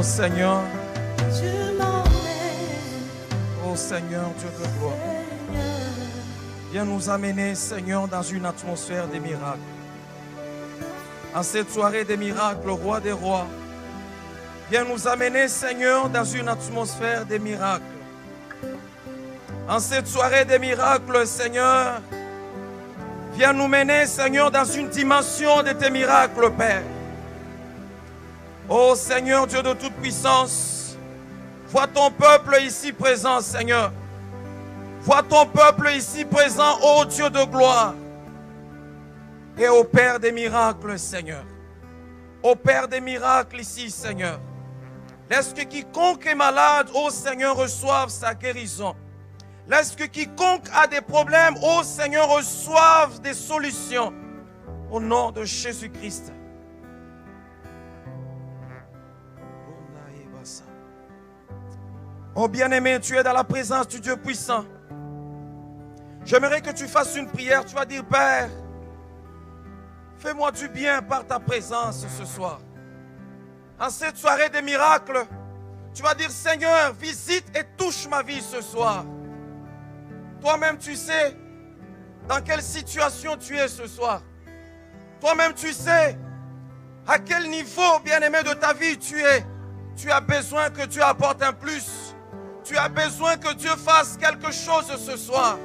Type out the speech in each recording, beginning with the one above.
Seigneur. Tu m'emmènes. Oh Seigneur, Dieu de gloire. Viens nous amener, Seigneur, dans une atmosphère des miracles. En cette soirée des miracles, roi des rois. Viens nous amener, Seigneur, dans une atmosphère des miracles. En cette soirée des miracles, Seigneur, viens nous mener, Seigneur, dans une dimension de tes miracles, Père. Oh Seigneur, Dieu de toute puissance, vois ton peuple ici présent, Seigneur. Vois ton peuple ici présent, ô Dieu de gloire. Et opère des miracles, Seigneur. Opère des miracles ici, Seigneur. Laisse que quiconque est malade, ô Seigneur, reçoive sa guérison. Laisse que quiconque a des problèmes, ô Seigneur, reçoive des solutions. Au nom de Jésus-Christ. Oh bien-aimé, tu es dans la présence du Dieu puissant. J'aimerais que tu fasses une prière. Tu vas dire, Père, fais-moi du bien par ta présence ce soir. En cette soirée des miracles, tu vas dire, Seigneur, visite et touche ma vie ce soir. Toi-même, tu sais dans quelle situation tu es ce soir. Toi-même, tu sais à quel niveau, bien-aimé, de ta vie tu es. Tu as besoin que Dieu apporte un plus. Tu as besoin que Dieu fasse quelque chose ce soir.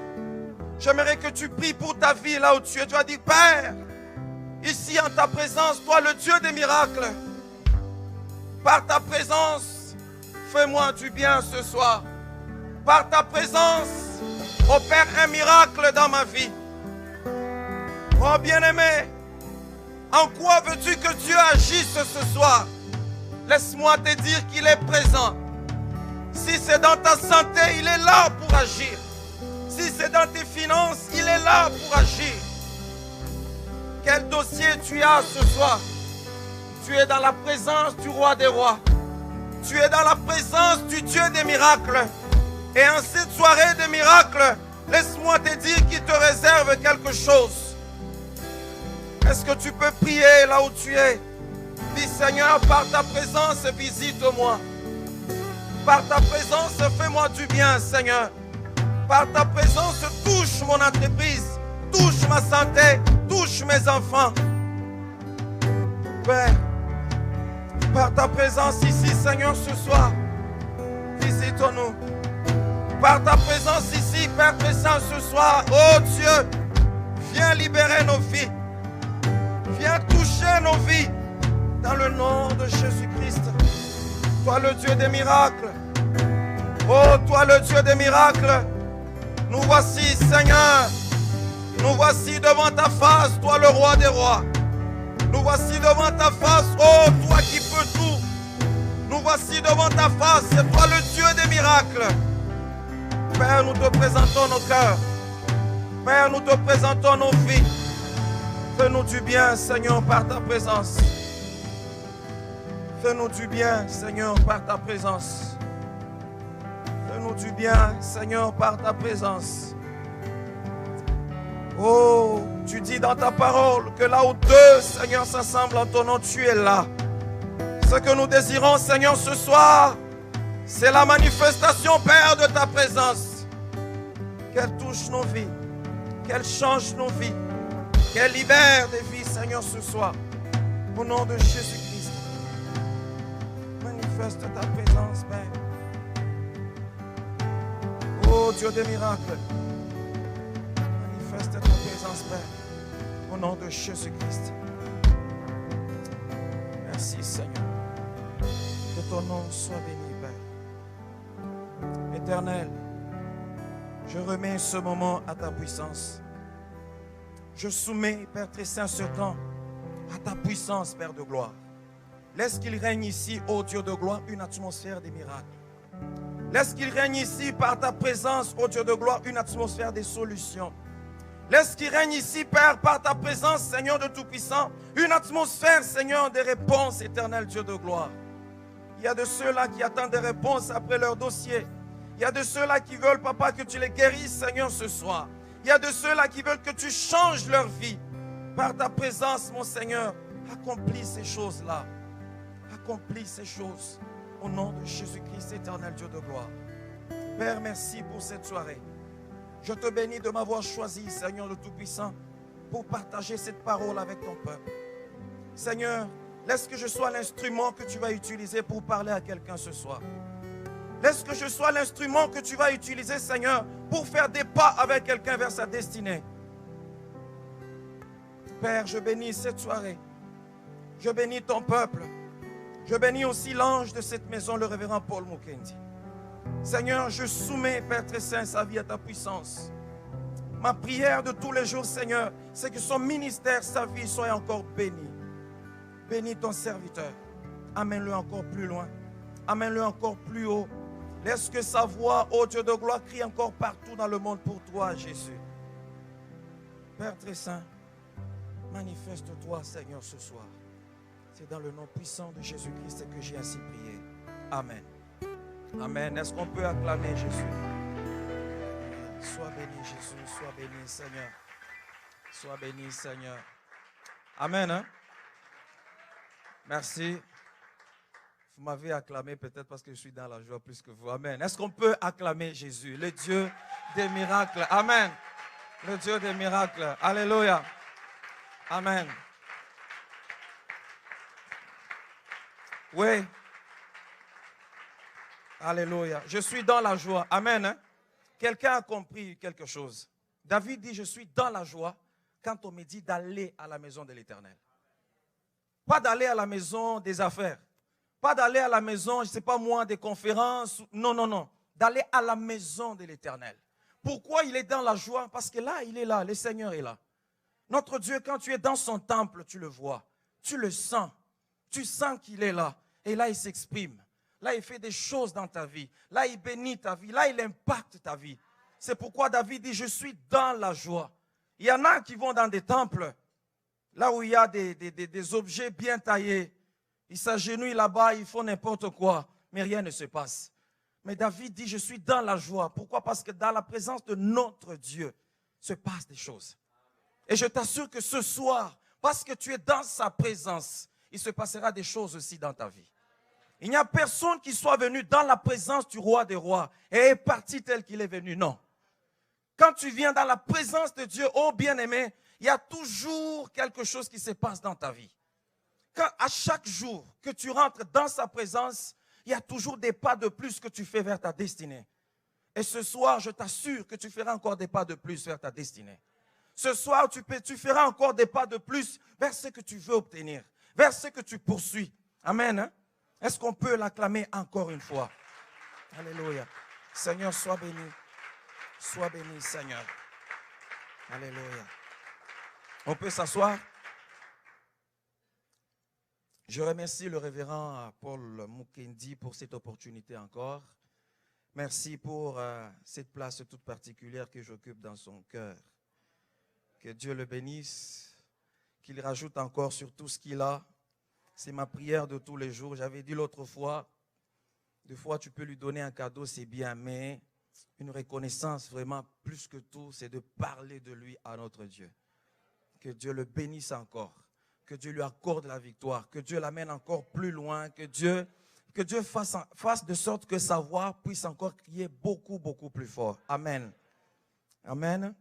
J'aimerais que tu pries pour ta vie là où tu es. Tu vas dire, Père, ici en ta présence, toi le Dieu des miracles, par ta présence, fais-moi du bien ce soir. Par ta présence, opère un miracle dans ma vie. Oh bien-aimé, en quoi veux-tu que Dieu agisse ce soir? Laisse-moi te dire qu'il est présent. Si c'est dans ta santé, il est là pour agir. Si c'est dans tes finances, il est là pour agir. Quel dossier tu as ce soir? Tu es dans la présence du roi des rois. Tu es dans la présence du Dieu des miracles. Et en cette soirée des miracles, laisse-moi te dire qu'il te réserve quelque chose. Est-ce que tu peux prier là où tu es? Dis, Seigneur, par ta présence, visite-moi. Par ta présence, fais-moi du bien, Seigneur. Par ta présence, touche mon entreprise, touche ma santé, touche mes enfants. Père, par ta présence ici, Seigneur, ce soir, visite-nous. Par ta présence ici, Père présent ce soir, oh Dieu, viens libérer nos vies. Viens toucher nos vies dans le nom de Jésus-Christ. Toi le Dieu des miracles. Oh, toi le Dieu des miracles. Nous voici, Seigneur. Nous voici devant ta face, toi le roi des rois. Nous voici devant ta face, oh, toi qui peux tout. Nous voici devant ta face, c'est toi le Dieu des miracles. Père, nous te présentons nos cœurs. Père, nous te présentons nos vies. Fais-nous du bien, Seigneur, par ta présence. Fais-nous du bien, Seigneur, par ta présence. Fais-nous du bien, Seigneur, par ta présence. Oh, tu dis dans ta parole que là où deux, Seigneur, s'assemblent en ton nom, tu es là. Ce que nous désirons, Seigneur, ce soir, c'est la manifestation, Père, de ta présence. Qu'elle touche nos vies, qu'elle change nos vies, qu'elle libère des vies, Seigneur, ce soir. Au nom de Jésus-Christ, manifeste ta présence, Père. Oh Dieu des miracles, manifeste ta présence, Père. Au nom de Jésus-Christ. Merci, Seigneur. Que ton nom soit béni, Père. Éternel, je remets ce moment à ta puissance. Je soumets, Père très saint, ce temps à ta puissance, Père de gloire. Laisse qu'il règne ici, ô Dieu de gloire, une atmosphère des miracles. Laisse qu'il règne ici, par ta présence, ô Dieu de gloire, une atmosphère des solutions. Laisse qu'il règne ici, Père, par ta présence, Seigneur de Tout-Puissant, une atmosphère, Seigneur, des réponses, éternel Dieu de gloire. Il y a de ceux-là qui attendent des réponses après leur dossier. Il y a de ceux-là qui veulent, Papa, que tu les guérisses, Seigneur, ce soir. Il y a de ceux-là qui veulent que tu changes leur vie. Par ta présence, mon Seigneur, accomplis ces choses-là. Accomplis ces choses. Au nom de Jésus-Christ, éternel Dieu de gloire. Père, merci pour cette soirée. Je te bénis de m'avoir choisi, Seigneur le Tout-Puissant, pour partager cette parole avec ton peuple. Seigneur, laisse que je sois l'instrument que tu vas utiliser pour parler à quelqu'un ce soir. Laisse que je sois l'instrument que tu vas utiliser, Seigneur, pour faire des pas avec quelqu'un vers sa destinée. Père, je bénis cette soirée. Je bénis ton peuple. Je bénis aussi l'ange de cette maison, le révérend Paul Mukendi. Seigneur, je soumets, Père très saint, sa vie à ta puissance. Ma prière de tous les jours, Seigneur, c'est que son ministère, sa vie, soit encore béni. Bénis ton serviteur. Amène-le encore plus loin. Amène-le encore plus haut. Laisse que sa voix, ô Dieu de gloire, crie encore partout dans le monde pour toi, Jésus. Père très saint, manifeste-toi, Seigneur, ce soir. C'est dans le nom puissant de Jésus-Christ que j'ai ainsi prié. Amen. Amen. Est-ce qu'on peut acclamer Jésus? Sois béni, Jésus. Sois béni, Seigneur. Sois béni, Seigneur. Amen. Hein? Merci. Vous m'avez acclamé peut-être parce que je suis dans la joie plus que vous. Amen. Est-ce qu'on peut acclamer Jésus, le Dieu des miracles? Amen. Le Dieu des miracles. Alléluia. Amen. Oui. Alléluia. Je suis dans la joie. Amen. Hein? Quelqu'un a compris quelque chose. David dit, je suis dans la joie quand on me dit d'aller à la maison de l'Éternel. Pas d'aller à la maison des affaires. Pas d'aller à la maison, je ne sais pas moi, des conférences. Non, non, non. D'aller à la maison de l'Éternel. Pourquoi il est dans la joie? Parce que là, il est là. Le Seigneur est là. Notre Dieu, quand tu es dans son temple, tu le vois. Tu le sens. Tu sens qu'il est là. Et là, il s'exprime. Là, il fait des choses dans ta vie. Là, il bénit ta vie. Là, il impacte ta vie. C'est pourquoi David dit, je suis dans la joie. Il y en a qui vont dans des temples, là où il y a des objets bien taillés. Ils s'agenouillent là-bas, ils font n'importe quoi, mais rien ne se passe. Mais David dit, je suis dans la joie. Pourquoi? Parce que dans la présence de notre Dieu, se passent des choses. Et je t'assure que ce soir, parce que tu es dans sa présence, il se passera des choses aussi dans ta vie. Il n'y a personne qui soit venu dans la présence du roi des rois et est parti tel qu'il est venu. Non. Quand tu viens dans la présence de Dieu, oh bien-aimé, il y a toujours quelque chose qui se passe dans ta vie. Quand à chaque jour que tu rentres dans sa présence, il y a toujours des pas de plus que tu fais vers ta destinée. Et ce soir, je t'assure que tu feras encore des pas de plus vers ta destinée. Ce soir, tu feras encore des pas de plus vers ce que tu veux obtenir, vers ce que tu poursuis. Amen. Hein? Est-ce qu'on peut l'acclamer encore une fois? Alléluia. Seigneur, sois béni. Sois béni, Seigneur. Alléluia. On peut s'asseoir? Je remercie le révérend Paul Mukendi pour cette opportunité encore. Merci pour cette place toute particulière que j'occupe dans son cœur. Que Dieu le bénisse, qu'il rajoute encore sur tout ce qu'il a. C'est ma prière de tous les jours. J'avais dit l'autre fois, des fois tu peux lui donner un cadeau, c'est bien, mais une reconnaissance vraiment plus que tout, c'est de parler de lui à notre Dieu. Que Dieu le bénisse encore, que Dieu lui accorde la victoire, que Dieu l'amène encore plus loin, que Dieu fasse de sorte que sa voix puisse encore crier beaucoup, beaucoup plus fort. Amen. Amen.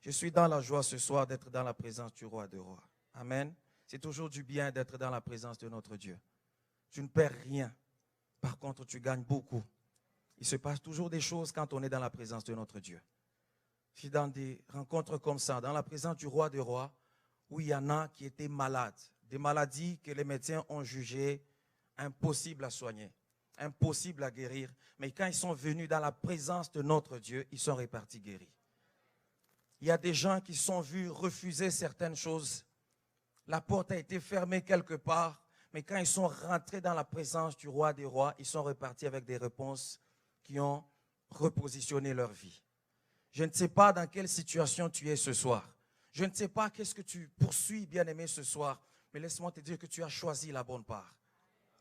Je suis dans la joie ce soir d'être dans la présence du roi des rois. Amen. C'est toujours du bien d'être dans la présence de notre Dieu. Tu ne perds rien. Par contre, tu gagnes beaucoup. Il se passe toujours des choses quand on est dans la présence de notre Dieu. Je suis dans des rencontres comme ça, dans la présence du roi des rois, où il y en a qui étaient malades. Des maladies que les médecins ont jugées impossibles à soigner, impossibles à guérir. Mais quand ils sont venus dans la présence de notre Dieu, ils sont repartis guéris. Il y a des gens qui sont vus refuser certaines choses. La porte a été fermée quelque part, mais quand ils sont rentrés dans la présence du roi des rois, ils sont repartis avec des réponses qui ont repositionné leur vie. Je ne sais pas dans quelle situation tu es ce soir. Je ne sais pas qu'est-ce que tu poursuis, bien-aimé, ce soir. Mais laisse-moi te dire que tu as choisi la bonne part.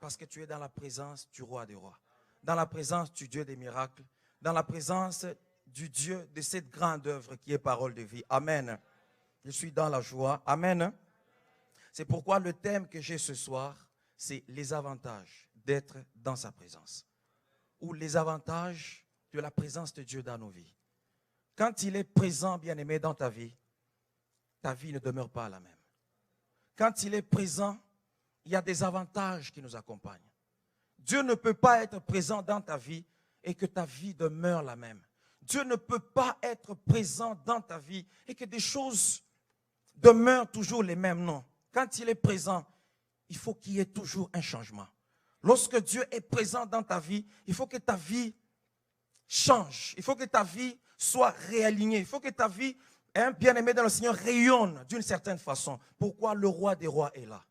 Parce que tu es dans la présence du roi des rois. Dans la présence du Dieu des miracles. Dans la présence du Dieu de cette grande œuvre qui est parole de vie. Amen. Je suis dans la joie. Amen. C'est pourquoi le thème que j'ai ce soir, c'est les avantages d'être dans sa présence. Ou les avantages de la présence de Dieu dans nos vies. Quand il est présent, bien-aimé, dans ta vie ne demeure pas la même. Quand il est présent, il y a des avantages qui nous accompagnent. Dieu ne peut pas être présent dans ta vie et que ta vie demeure la même. Dieu ne peut pas être présent dans ta vie et que des choses demeurent toujours les mêmes. Non. Quand il est présent, il faut qu'il y ait toujours un changement. Lorsque Dieu est présent dans ta vie, il faut que ta vie change. Il faut que ta vie soit réalignée. Il faut que ta vie, bien-aimé dans le Seigneur, rayonne d'une certaine façon. Pourquoi le roi des rois est là?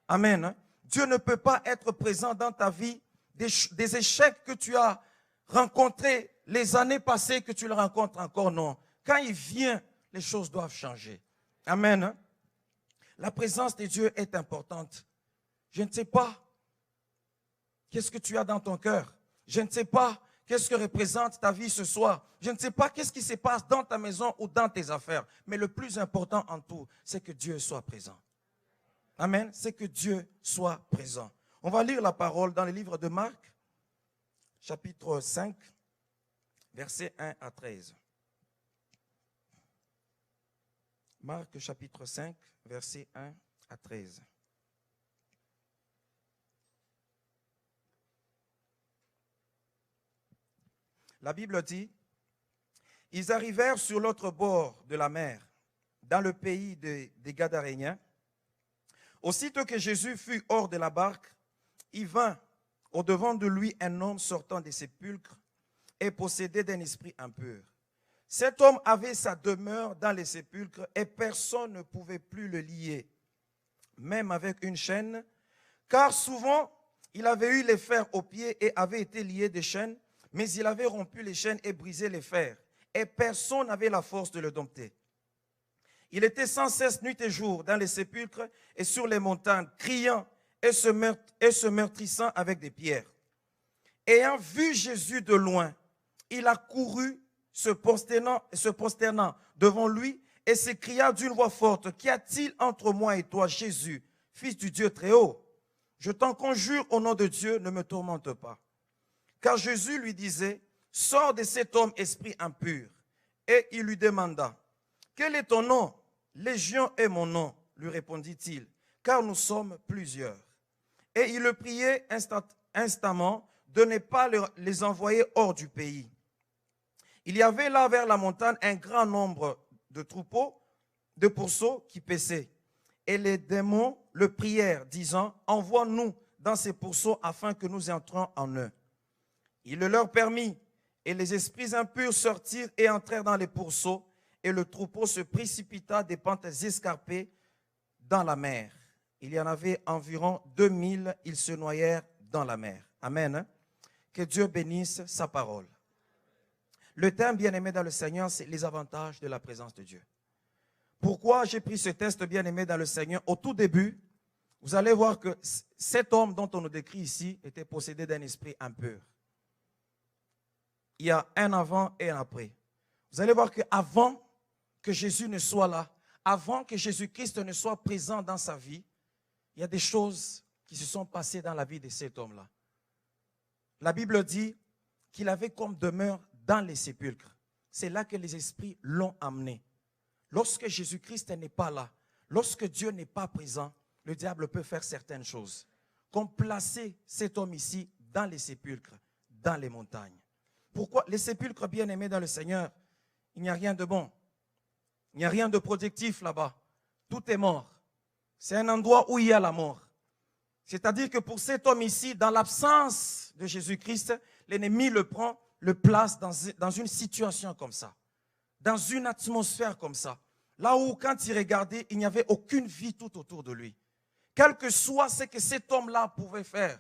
Amen. Dieu ne peut pas être présent dans ta vie. Des échecs que tu as rencontrés les années passées, que tu le rencontres encore, non. Quand il vient, les choses doivent changer. Amen. La présence de Dieu est importante. Je ne sais pas qu'est-ce que tu as dans ton cœur. Je ne sais pas qu'est-ce que représente ta vie ce soir. Je ne sais pas qu'est-ce qui se passe dans ta maison ou dans tes affaires. Mais le plus important en tout, c'est que Dieu soit présent. Amen. C'est que Dieu soit présent. On va lire la parole dans le livre de Marc, chapitre 5, versets 1 à 13. Marc, chapitre 5, versets 1 à 13. La Bible dit, « Ils arrivèrent sur l'autre bord de la mer, dans le pays des Gadaréniens. Aussitôt que Jésus fut hors de la barque, il vint au-devant de lui un homme sortant des sépulcres et possédé d'un esprit impur. Cet homme avait sa demeure dans les sépulcres et personne ne pouvait plus le lier, même avec une chaîne, car souvent il avait eu les fers aux pieds et avait été lié de chaînes, mais il avait rompu les chaînes et brisé les fers, et personne n'avait la force de le dompter. Il était sans cesse nuit et jour dans les sépulcres et sur les montagnes, criant et se meurtrissant avec des pierres. Ayant vu Jésus de loin, il a couru, se prosternant devant lui, et s'écria d'une voix forte, « Qu'y a-t-il entre moi et toi, Jésus, fils du Dieu très haut? Je t'en conjure au nom de Dieu, ne me tourmente pas. » Car Jésus lui disait, « Sors de cet homme, esprit impur. » Et il lui demanda, « Quel est ton nom? » « Légion est mon nom, lui répondit-il, car nous sommes plusieurs. Et il le priait instamment de ne pas les envoyer hors du pays. Il y avait là vers la montagne un grand nombre de troupeaux, de pourceaux qui paissaient. Et les démons le prièrent, disant, « Envoie-nous dans ces pourceaux afin que nous entrions en eux. » Il le leur permit, et les esprits impurs sortirent et entrèrent dans les pourceaux, et le troupeau se précipita des pentes escarpées dans la mer. Il y en avait environ 2000, ils se noyèrent dans la mer. Amen. Que Dieu bénisse sa parole. Le thème, bien-aimé dans le Seigneur, c'est les avantages de la présence de Dieu. Pourquoi j'ai pris ce texte, bien-aimé dans le Seigneur? Au tout début, vous allez voir que cet homme dont on nous décrit ici était possédé d'un esprit impur. Il y a un avant et un après. Vous allez voir qu'avant que Jésus ne soit là, avant que Jésus-Christ ne soit présent dans sa vie, il y a des choses qui se sont passées dans la vie de cet homme-là. La Bible dit qu'il avait comme demeure dans les sépulcres. C'est là que les esprits l'ont amené. Lorsque Jésus-Christ n'est pas là, lorsque Dieu n'est pas présent, le diable peut faire certaines choses, comme placer cet homme ici dans les sépulcres, dans les montagnes. Pourquoi? Les sépulcres, bien-aimés dans le Seigneur, il n'y a rien de bon. Il n'y a rien de productif là-bas. Tout est mort. C'est un endroit où il y a la mort. C'est-à-dire que pour cet homme ici, dans l'absence de Jésus-Christ, l'ennemi le prend, le place dans une situation comme ça, dans une atmosphère comme ça. Là où, quand il regardait, il n'y avait aucune vie tout autour de lui. Quel que soit ce que cet homme-là pouvait faire,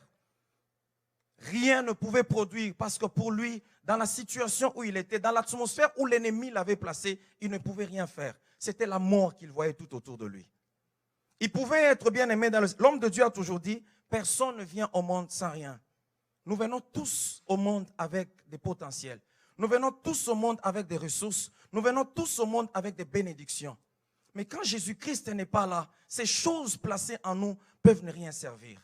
rien ne pouvait produire parce que pour lui, dans la situation où il était, dans l'atmosphère où l'ennemi l'avait placé, il ne pouvait rien faire. C'était la mort qu'il voyait tout autour de lui. Il pouvait être bien aimé dans l'homme de Dieu a toujours dit, personne ne vient au monde sans rien. Nous venons tous au monde avec des potentiels. Nous venons tous au monde avec des ressources. Nous venons tous au monde avec des bénédictions. Mais quand Jésus-Christ n'est pas là, ces choses placées en nous peuvent ne rien servir.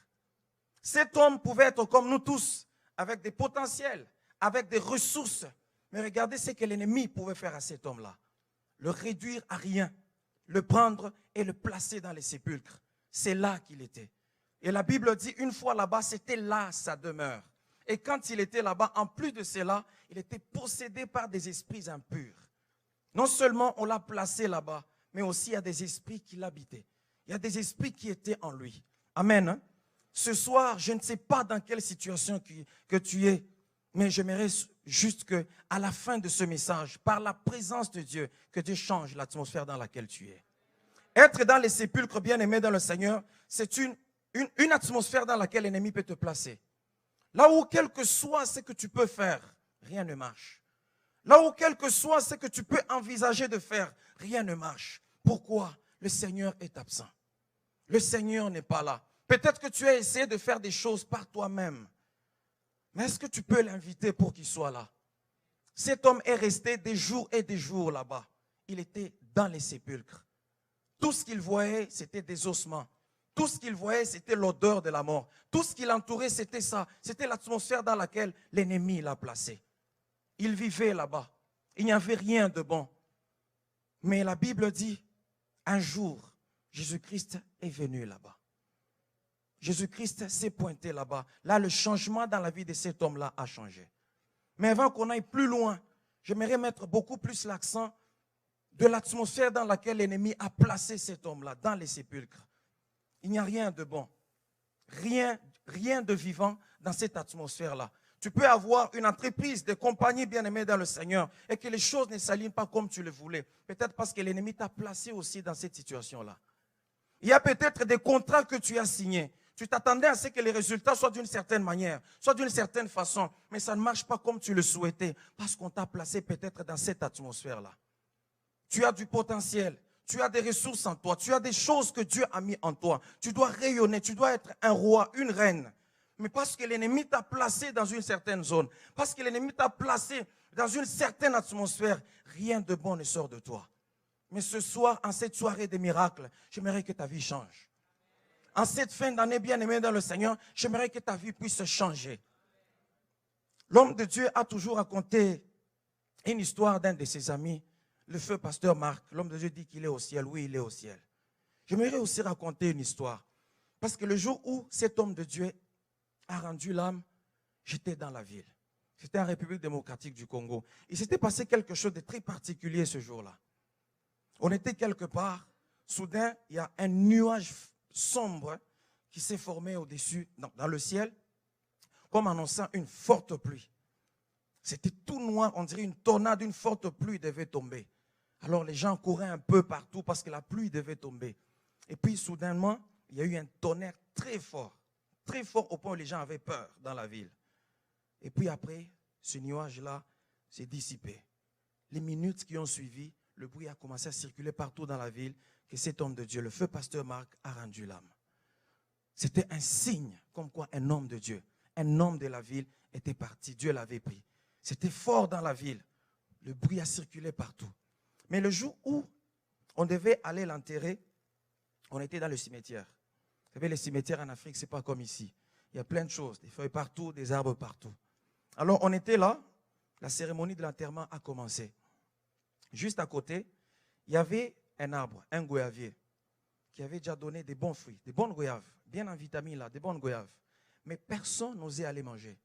Cet homme pouvait être comme nous tous, avec des potentiels, avec des ressources. Mais regardez ce que l'ennemi pouvait faire à cet homme-là. Le réduire à rien, le prendre et le placer dans les sépulcres. C'est là qu'il était. Et la Bible dit, une fois là-bas, c'était là sa demeure. Et quand il était là-bas, en plus de cela, il était possédé par des esprits impurs. Non seulement on l'a placé là-bas, mais aussi il y a des esprits qui l'habitaient. Il y a des esprits qui étaient en lui. Amen. Hein? Ce soir, je ne sais pas dans quelle situation que tu es, mais j'aimerais juste qu'à la fin de ce message, par la présence de Dieu, que Dieu change l'atmosphère dans laquelle tu es. Être dans les sépulcres bien-aimés dans le Seigneur, c'est une atmosphère dans laquelle l'ennemi peut te placer. Là où, quel que soit ce que tu peux faire, rien ne marche. Là où, quel que soit ce que tu peux envisager de faire, rien ne marche. Pourquoi? Le Seigneur est absent. Le Seigneur n'est pas là. Peut-être que tu as essayé de faire des choses par toi-même. Mais est-ce que tu peux l'inviter pour qu'il soit là? Cet homme est resté des jours et des jours là-bas. Il était dans les sépulcres. Tout ce qu'il voyait, c'était des ossements. Tout ce qu'il voyait, c'était l'odeur de la mort. Tout ce qui l'entourait, c'était ça. C'était l'atmosphère dans laquelle l'ennemi l'a placé. Il vivait là-bas. Il n'y avait rien de bon. Mais la Bible dit, un jour, Jésus-Christ est venu là-bas. Jésus-Christ s'est pointé là-bas. Là, le changement dans la vie de cet homme-là a changé. Mais avant qu'on aille plus loin, j'aimerais mettre beaucoup plus l'accent de l'atmosphère dans laquelle l'ennemi a placé cet homme-là, dans les sépulcres. Il n'y a rien de bon, rien de vivant dans cette atmosphère-là. Tu peux avoir une entreprise, des compagnies bien-aimées dans le Seigneur et que les choses ne s'alignent pas comme tu le voulais. Peut-être parce que l'ennemi t'a placé aussi dans cette situation-là. Il y a peut-être des contrats que tu as signés. Tu t'attendais à ce que les résultats soient d'une certaine manière, soient d'une certaine façon, mais ça ne marche pas comme tu le souhaitais parce qu'on t'a placé peut-être dans cette atmosphère-là. Tu as du potentiel, tu as des ressources en toi, tu as des choses que Dieu a mis en toi. Tu dois rayonner, tu dois être un roi, une reine. Mais parce que l'ennemi t'a placé dans une certaine zone, parce que l'ennemi t'a placé dans une certaine atmosphère, rien de bon ne sort de toi. Mais ce soir, en cette soirée des miracles, j'aimerais que ta vie change. En cette fin d'année bien-aimée dans le Seigneur, j'aimerais que ta vie puisse changer. L'homme de Dieu a toujours raconté une histoire d'un de ses amis, le feu pasteur Marc. L'homme de Dieu dit qu'il est au ciel. Oui, il est au ciel. J'aimerais aussi raconter une histoire. Parce que le jour où cet homme de Dieu a rendu l'âme, j'étais dans la ville. C'était en République démocratique du Congo. Il s'était passé quelque chose de très particulier ce jour-là. On était quelque part. Soudain, il y a un nuage sombre qui s'est formé au-dessus, dans le ciel, comme annonçant une forte pluie. C'était tout noir, on dirait une tornade, une forte pluie devait tomber. Alors les gens couraient un peu partout parce que la pluie devait tomber. Et puis soudainement, il y a eu un tonnerre très fort au point où les gens avaient peur dans la ville. Et puis après, ce nuage-là s'est dissipé. Les minutes qui ont suivi, le bruit a commencé à circuler partout dans la ville que cet homme de Dieu, le feu pasteur Marc, a rendu l'âme. C'était un signe comme quoi un homme de Dieu, un homme de la ville était parti. Dieu l'avait pris. C'était fort dans la ville. Le bruit a circulé partout. Mais le jour où on devait aller l'enterrer, on était dans le cimetière. Vous savez, les cimetières en Afrique, ce n'est pas comme ici. Il y a plein de choses, des feuilles partout, des arbres partout. Alors on était là, la cérémonie de l'enterrement a commencé. Juste à côté, il y avait un arbre, un goyavier, qui avait déjà donné des bons fruits, des bonnes goyaves, bien en vitamines là, des bonnes goyaves. Mais personne n'osait aller manger.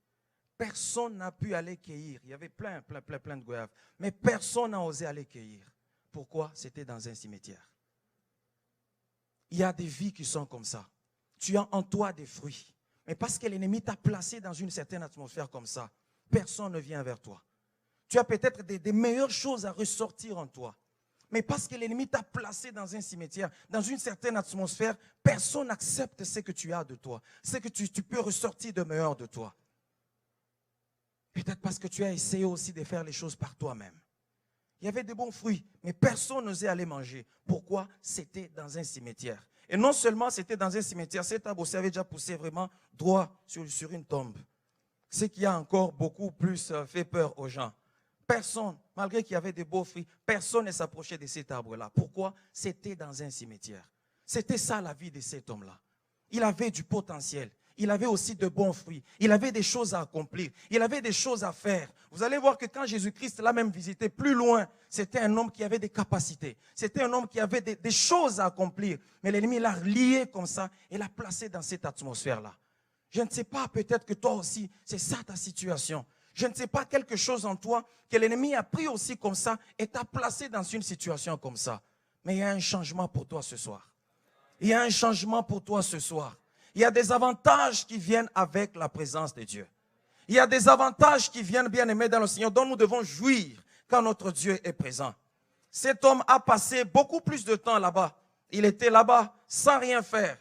Personne n'a pu aller cueillir. Il y avait plein de goyaves. Mais personne n'a osé aller cueillir. Pourquoi? C'était dans un cimetière. Il y a des vies qui sont comme ça. Tu as en toi des fruits. Mais parce que l'ennemi t'a placé dans une certaine atmosphère comme ça, personne ne vient vers toi. Tu as peut-être des meilleures choses à ressortir en toi. Mais parce que l'ennemi t'a placé dans un cimetière, dans une certaine atmosphère, personne n'accepte ce que tu as de toi. Ce que tu peux ressortir de meilleur de toi. Peut-être parce que tu as essayé aussi de faire les choses par toi-même. Il y avait de bons fruits, mais personne n'osait aller manger. Pourquoi? C'était dans un cimetière. Et non seulement c'était dans un cimetière, cet arbre aussi avait déjà poussé vraiment droit sur une tombe. Ce qui a encore beaucoup plus fait peur aux gens. Personne, malgré qu'il y avait de beaux fruits, personne ne s'approchait de cet arbre-là. Pourquoi? C'était dans un cimetière. C'était ça la vie de cet homme-là. Il avait du potentiel. il avait aussi de bons fruits. Il avait des choses à accomplir. Il avait des choses à faire. Vous allez voir que quand Jésus-Christ l'a même visité plus loin, c'était un homme qui avait des capacités. C'était un homme qui avait des choses à accomplir. Mais l'ennemi l'a lié comme ça et l'a placé dans cette atmosphère-là. Je ne sais pas, peut-être que toi aussi, c'est ça ta situation. Je ne sais pas quelque chose en toi que l'ennemi a pris aussi comme ça et t'a placé dans une situation comme ça. Mais il y a un changement pour toi ce soir. Il y a un changement pour toi ce soir. Il y a des avantages qui viennent avec la présence de Dieu. Il y a des avantages qui viennent, bien aimés dans le Seigneur, dont nous devons jouir quand notre Dieu est présent. Cet homme a passé beaucoup plus de temps là-bas. Il était là-bas sans rien faire,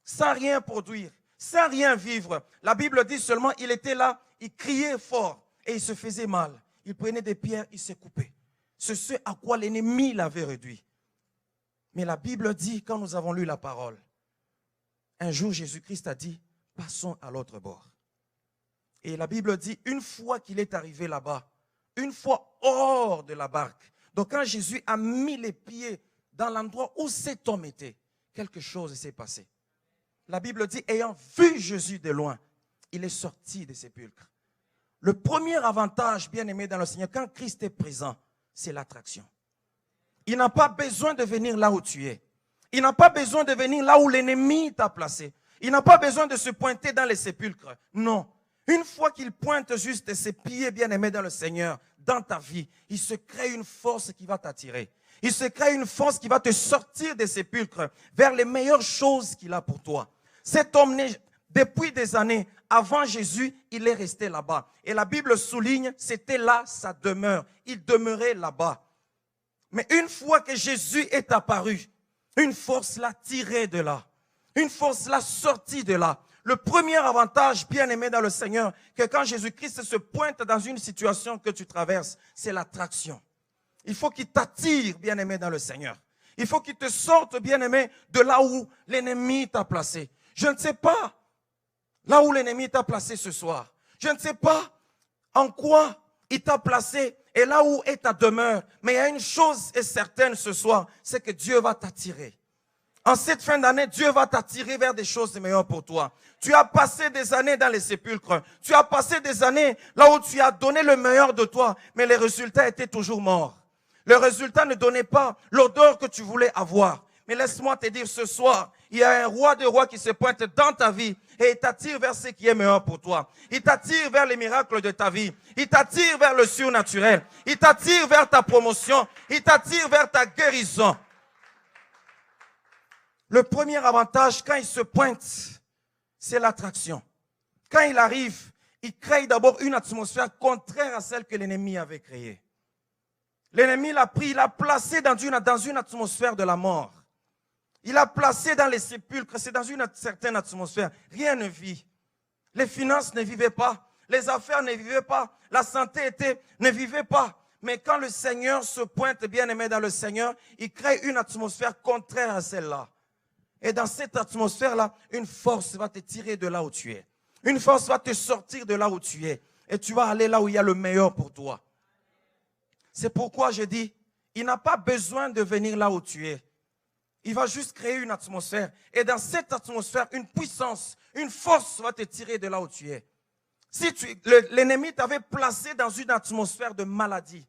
sans rien produire, sans rien vivre. La Bible dit seulement, il était là, il criait fort et il se faisait mal. Il prenait des pierres, il se coupait. C'est ce à quoi l'ennemi l'avait réduit. Mais la Bible dit, quand nous avons lu la parole, un jour Jésus-Christ a dit, passons à l'autre bord. Et la Bible dit, une fois qu'il est arrivé là-bas, une fois hors de la barque, donc quand Jésus a mis les pieds dans l'endroit où cet homme était, quelque chose s'est passé. La Bible dit, ayant vu Jésus de loin, il est sorti des sépulcres. Le premier avantage, bien aimé dans le Seigneur, quand Christ est présent, c'est l'attraction. Il n'a pas besoin de venir là où tu es. Il n'a pas besoin de venir là où l'ennemi t'a placé. Il n'a pas besoin de se pointer dans les sépulcres. Non. Une fois qu'il pointe juste ses pieds bien-aimés dans le Seigneur, dans ta vie, il se crée une force qui va t'attirer. Il se crée une force qui va te sortir des sépulcres vers les meilleures choses qu'il a pour toi. Cet homme, depuis des années, avant Jésus, il est resté là-bas. Et la Bible souligne, c'était là sa demeure. Il demeurait là-bas. Mais une fois que Jésus est apparu, une force l'a tiré de là. Une force l'a sorti de là. Le premier avantage, bien aimé dans le Seigneur, que quand Jésus-Christ se pointe dans une situation que tu traverses, c'est l'attraction. Il faut qu'il t'attire, bien aimé dans le Seigneur. Il faut qu'il te sorte, bien aimé, de là où l'ennemi t'a placé. Je ne sais pas là où l'ennemi t'a placé ce soir. Je ne sais pas en quoi il t'a placé et là où est ta demeure. Mais il y a une chose est certaine ce soir, c'est que Dieu va t'attirer. En cette fin d'année, Dieu va t'attirer vers des choses meilleures pour toi. Tu as passé des années dans les sépulcres. Tu as passé des années là où tu as donné le meilleur de toi, mais les résultats étaient toujours morts. Le résultat ne donnait pas l'odeur que tu voulais avoir. Mais laisse-moi te dire ce soir, il y a un roi de rois qui se pointe dans ta vie et il t'attire vers ce qui est meilleur pour toi. Il t'attire vers les miracles de ta vie. Il t'attire vers le surnaturel. Il t'attire vers ta promotion. Il t'attire vers ta guérison. Le premier avantage, quand il se pointe, c'est l'attraction. Quand il arrive, il crée d'abord une atmosphère contraire à celle que l'ennemi avait créée. L'ennemi l'a pris, il l'a placé dans une atmosphère de la mort. Il l'a placé dans les sépulcres, c'est dans une certaine atmosphère. Rien ne vit. Les finances ne vivaient pas, les affaires ne vivaient pas, la santé ne vivait pas. Mais quand le Seigneur se pointe, bien aimé dans le Seigneur, il crée une atmosphère contraire à celle-là. Et dans cette atmosphère-là, une force va te tirer de là où tu es. Une force va te sortir de là où tu es. Et tu vas aller là où il y a le meilleur pour toi. C'est pourquoi je dis, il n'a pas besoin de venir là où tu es. Il va juste créer une atmosphère. Et dans cette atmosphère, une puissance, une force va te tirer de là où tu es. Si l'ennemi t'avait placé dans une atmosphère de maladie,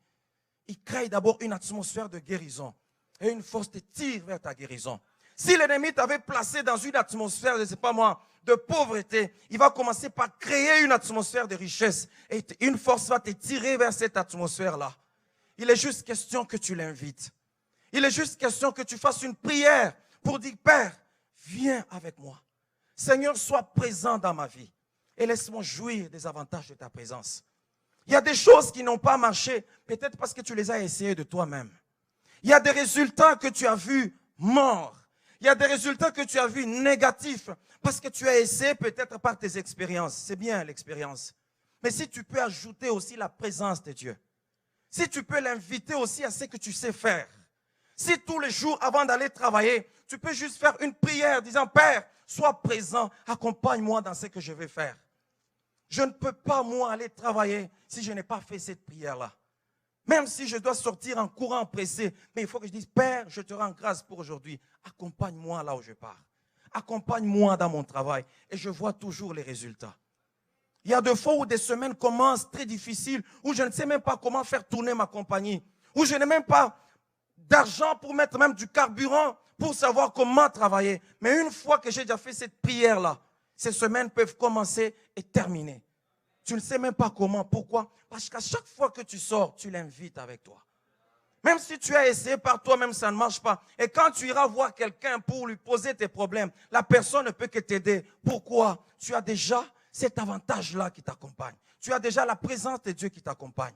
il crée d'abord une atmosphère de guérison. Et une force te tire vers ta guérison. Si l'ennemi t'avait placé dans une atmosphère, je ne sais pas moi, de pauvreté, il va commencer par créer une atmosphère de richesse. Et une force va te tirer vers cette atmosphère-là. Il est juste question que tu l'invites. Il est juste question que tu fasses une prière pour dire, Père, viens avec moi. Seigneur, sois présent dans ma vie. Et laisse-moi jouir des avantages de ta présence. Il y a des choses qui n'ont pas marché, peut-être parce que tu les as essayées de toi-même. Il y a des résultats que tu as vus morts. Il y a des résultats que tu as vus négatifs parce que tu as essayé peut-être par tes expériences. C'est bien l'expérience. Mais si tu peux ajouter aussi la présence de Dieu, si tu peux l'inviter aussi à ce que tu sais faire, si tous les jours avant d'aller travailler, tu peux juste faire une prière disant, Père, sois présent, accompagne-moi dans ce que je vais faire. Je ne peux pas, moi, aller travailler si je n'ai pas fait cette prière-là. Même si je dois sortir en courant pressé, mais il faut que je dise, Père, je te rends grâce pour aujourd'hui. Accompagne-moi là où je pars. accompagne-moi dans mon travail. Et je vois toujours les résultats. Il y a des fois où des semaines commencent très difficiles, où je ne sais même pas comment faire tourner ma compagnie, où je n'ai même pas d'argent pour mettre même du carburant, pour savoir comment travailler. Mais une fois que j'ai déjà fait cette prière-là, ces semaines peuvent commencer et terminer. Tu ne sais même pas comment. Pourquoi? Parce qu'à chaque fois que tu sors, tu l'invites avec toi. Même si tu as essayé par toi-même, ça ne marche pas. Et quand tu iras voir quelqu'un pour lui poser tes problèmes, la personne ne peut que t'aider. Pourquoi? Tu as déjà cet avantage-là qui t'accompagne. Tu as déjà la présence de Dieu qui t'accompagne.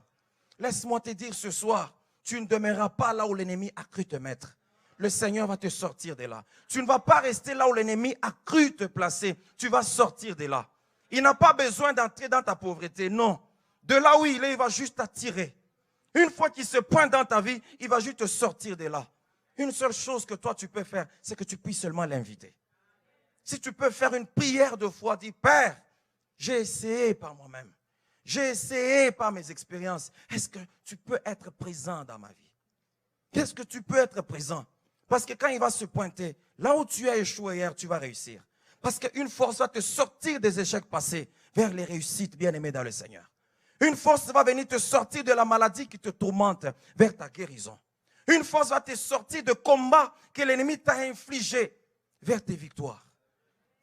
Laisse-moi te dire ce soir, tu ne demeureras pas là où l'ennemi a cru te mettre. Le Seigneur va te sortir de là. Tu ne vas pas rester là où l'ennemi a cru te placer. Tu vas sortir de là. Il n'a pas besoin d'entrer dans ta pauvreté, non. De là où il est, il va juste t'attirer. Une fois qu'il se pointe dans ta vie, il va juste te sortir de là. Une seule chose que toi tu peux faire, c'est que tu puisses seulement l'inviter. Si tu peux faire une prière de foi, dis, Père, j'ai essayé par moi-même. J'ai essayé par mes expériences. Est-ce que tu peux être présent dans ma vie? Est-ce que tu peux être présent? Parce que quand il va se pointer, là où tu as échoué hier, tu vas réussir. Parce qu'une force va te sortir des échecs passés vers les réussites bien-aimées dans le Seigneur. Une force va venir te sortir de la maladie qui te tourmente vers ta guérison. Une force va te sortir de combats que l'ennemi t'a infligés vers tes victoires.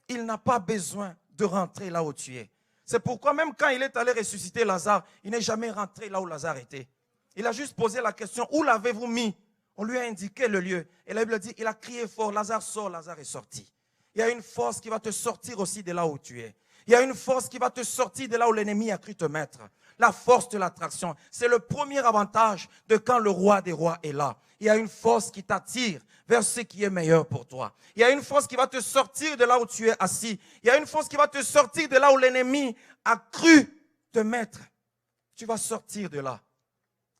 Il n'a pas besoin de rentrer là où tu es. C'est pourquoi même quand il est allé ressusciter Lazare, il n'est jamais rentré là où Lazare était. Il a juste posé la question, où l'avez-vous mis? On lui a indiqué le lieu. Et la Bible dit, il a crié fort, Lazare sort, Lazare est sorti. Il y a une force qui va te sortir aussi de là où tu es. Il y a une force qui va te sortir de là où l'ennemi a cru te mettre. La force de l'attraction. C'est le premier avantage de quand le roi des rois est là. Il y a une force qui t'attire vers ce qui est meilleur pour toi. Il y a une force qui va te sortir de là où tu es assis. Il y a une force qui va te sortir de là où l'ennemi a cru te mettre. Tu vas sortir de là.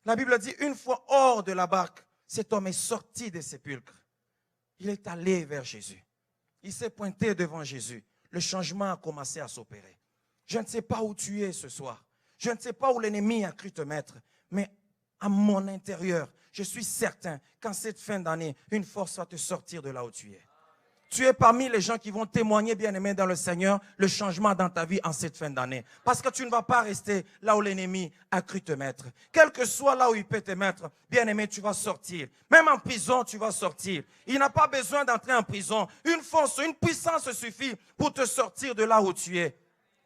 La Bible dit, une fois hors de la barque, cet homme est sorti des sépulcres. Il est allé vers Jésus. Il s'est pointé devant Jésus. Le changement a commencé à s'opérer. Je ne sais pas où tu es ce soir. Je ne sais pas où l'ennemi a cru te mettre. Mais à mon intérieur, je suis certain qu'en cette fin d'année, une force va te sortir de là où tu es. Tu es parmi les gens qui vont témoigner, bien-aimé dans le Seigneur, le changement dans ta vie en cette fin d'année. Parce que tu ne vas pas rester là où l'ennemi a cru te mettre. Quel que soit là où il peut te mettre, bien-aimé, tu vas sortir. Même en prison, tu vas sortir. Il n'a pas besoin d'entrer en prison. Une force, une puissance suffit pour te sortir de là où tu es.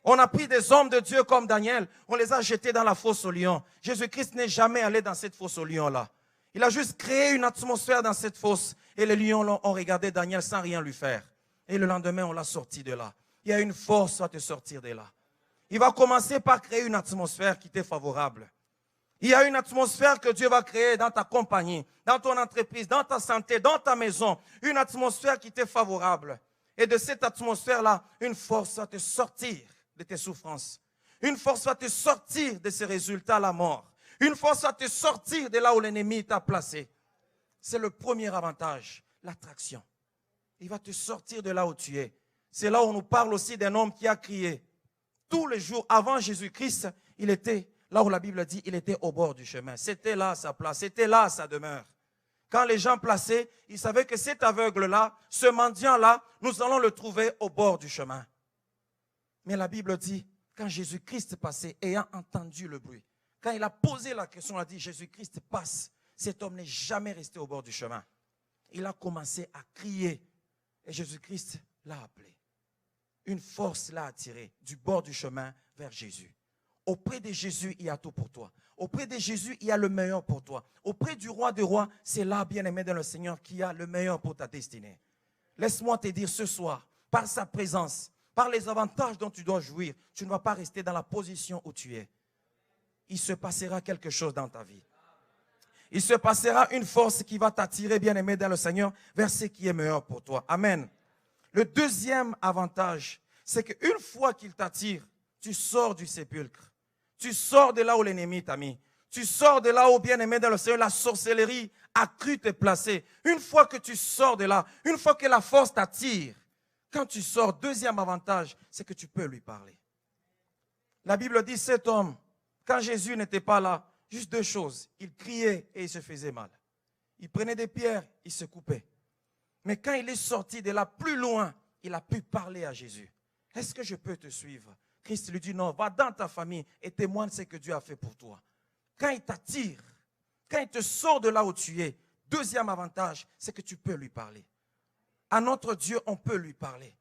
On a pris des hommes de Dieu comme Daniel, on les a jetés dans la fosse aux lions. Jésus-Christ n'est jamais allé dans cette fosse aux lions-là. Il a juste créé une atmosphère dans cette fosse. Et les lions ont regardé Daniel sans rien lui faire. Et le lendemain, on l'a sorti de là. Il y a une force à te sortir de là. Il va commencer par créer une atmosphère qui t'est favorable. Il y a une atmosphère que Dieu va créer dans ta compagnie, dans ton entreprise, dans ta santé, dans ta maison. Une atmosphère qui t'est favorable. Et de cette atmosphère-là, une force va te sortir de tes souffrances. Une force va te sortir de ces résultats à la mort. Une force va te sortir de là où l'ennemi t'a placé. C'est le premier avantage, l'attraction. Il va te sortir de là où tu es. C'est là où on nous parle aussi d'un homme qui a crié. Tous les jours avant Jésus-Christ, il était là où la Bible dit, il était au bord du chemin. C'était là sa place, c'était là sa demeure. Quand les gens plaçaient, ils savaient que cet aveugle-là, ce mendiant-là, nous allons le trouver au bord du chemin. Mais la Bible dit, quand Jésus-Christ passait, ayant entendu le bruit, quand il a posé la question, il a dit, Jésus-Christ passe. Cet homme n'est jamais resté au bord du chemin. Il a commencé à crier et Jésus-Christ l'a appelé. Une force l'a attiré du bord du chemin vers Jésus. Auprès de Jésus, il y a tout pour toi. Auprès de Jésus, il y a le meilleur pour toi. Auprès du roi des rois, c'est là, bien-aimé dans le Seigneur, qu'il y a le meilleur pour ta destinée. Laisse-moi te dire ce soir, par sa présence, par les avantages dont tu dois jouir, tu ne vas pas rester dans la position où tu es. Il se passera quelque chose dans ta vie. Il se passera une force qui va t'attirer, bien-aimé dans le Seigneur, vers ce qui est meilleur pour toi. Amen. Le deuxième avantage, c'est qu'une fois qu'il t'attire, tu sors du sépulcre. Tu sors de là où l'ennemi t'a mis. Tu sors de là où, bien-aimé dans le Seigneur, la sorcellerie a cru te placer. Une fois que tu sors de là, une fois que la force t'attire, quand tu sors, deuxième avantage, c'est que tu peux lui parler. La Bible dit, cet homme, quand Jésus n'était pas là, juste deux choses. Il criait et il se faisait mal. Il prenait des pierres, il se coupait. Mais quand il est sorti de là plus loin, il a pu parler à Jésus. Est-ce que je peux te suivre? Christ lui dit non, va dans ta famille et témoigne ce que Dieu a fait pour toi. Quand il t'attire, quand il te sort de là où tu es, deuxième avantage, c'est que tu peux lui parler. À notre Dieu, on peut lui parler.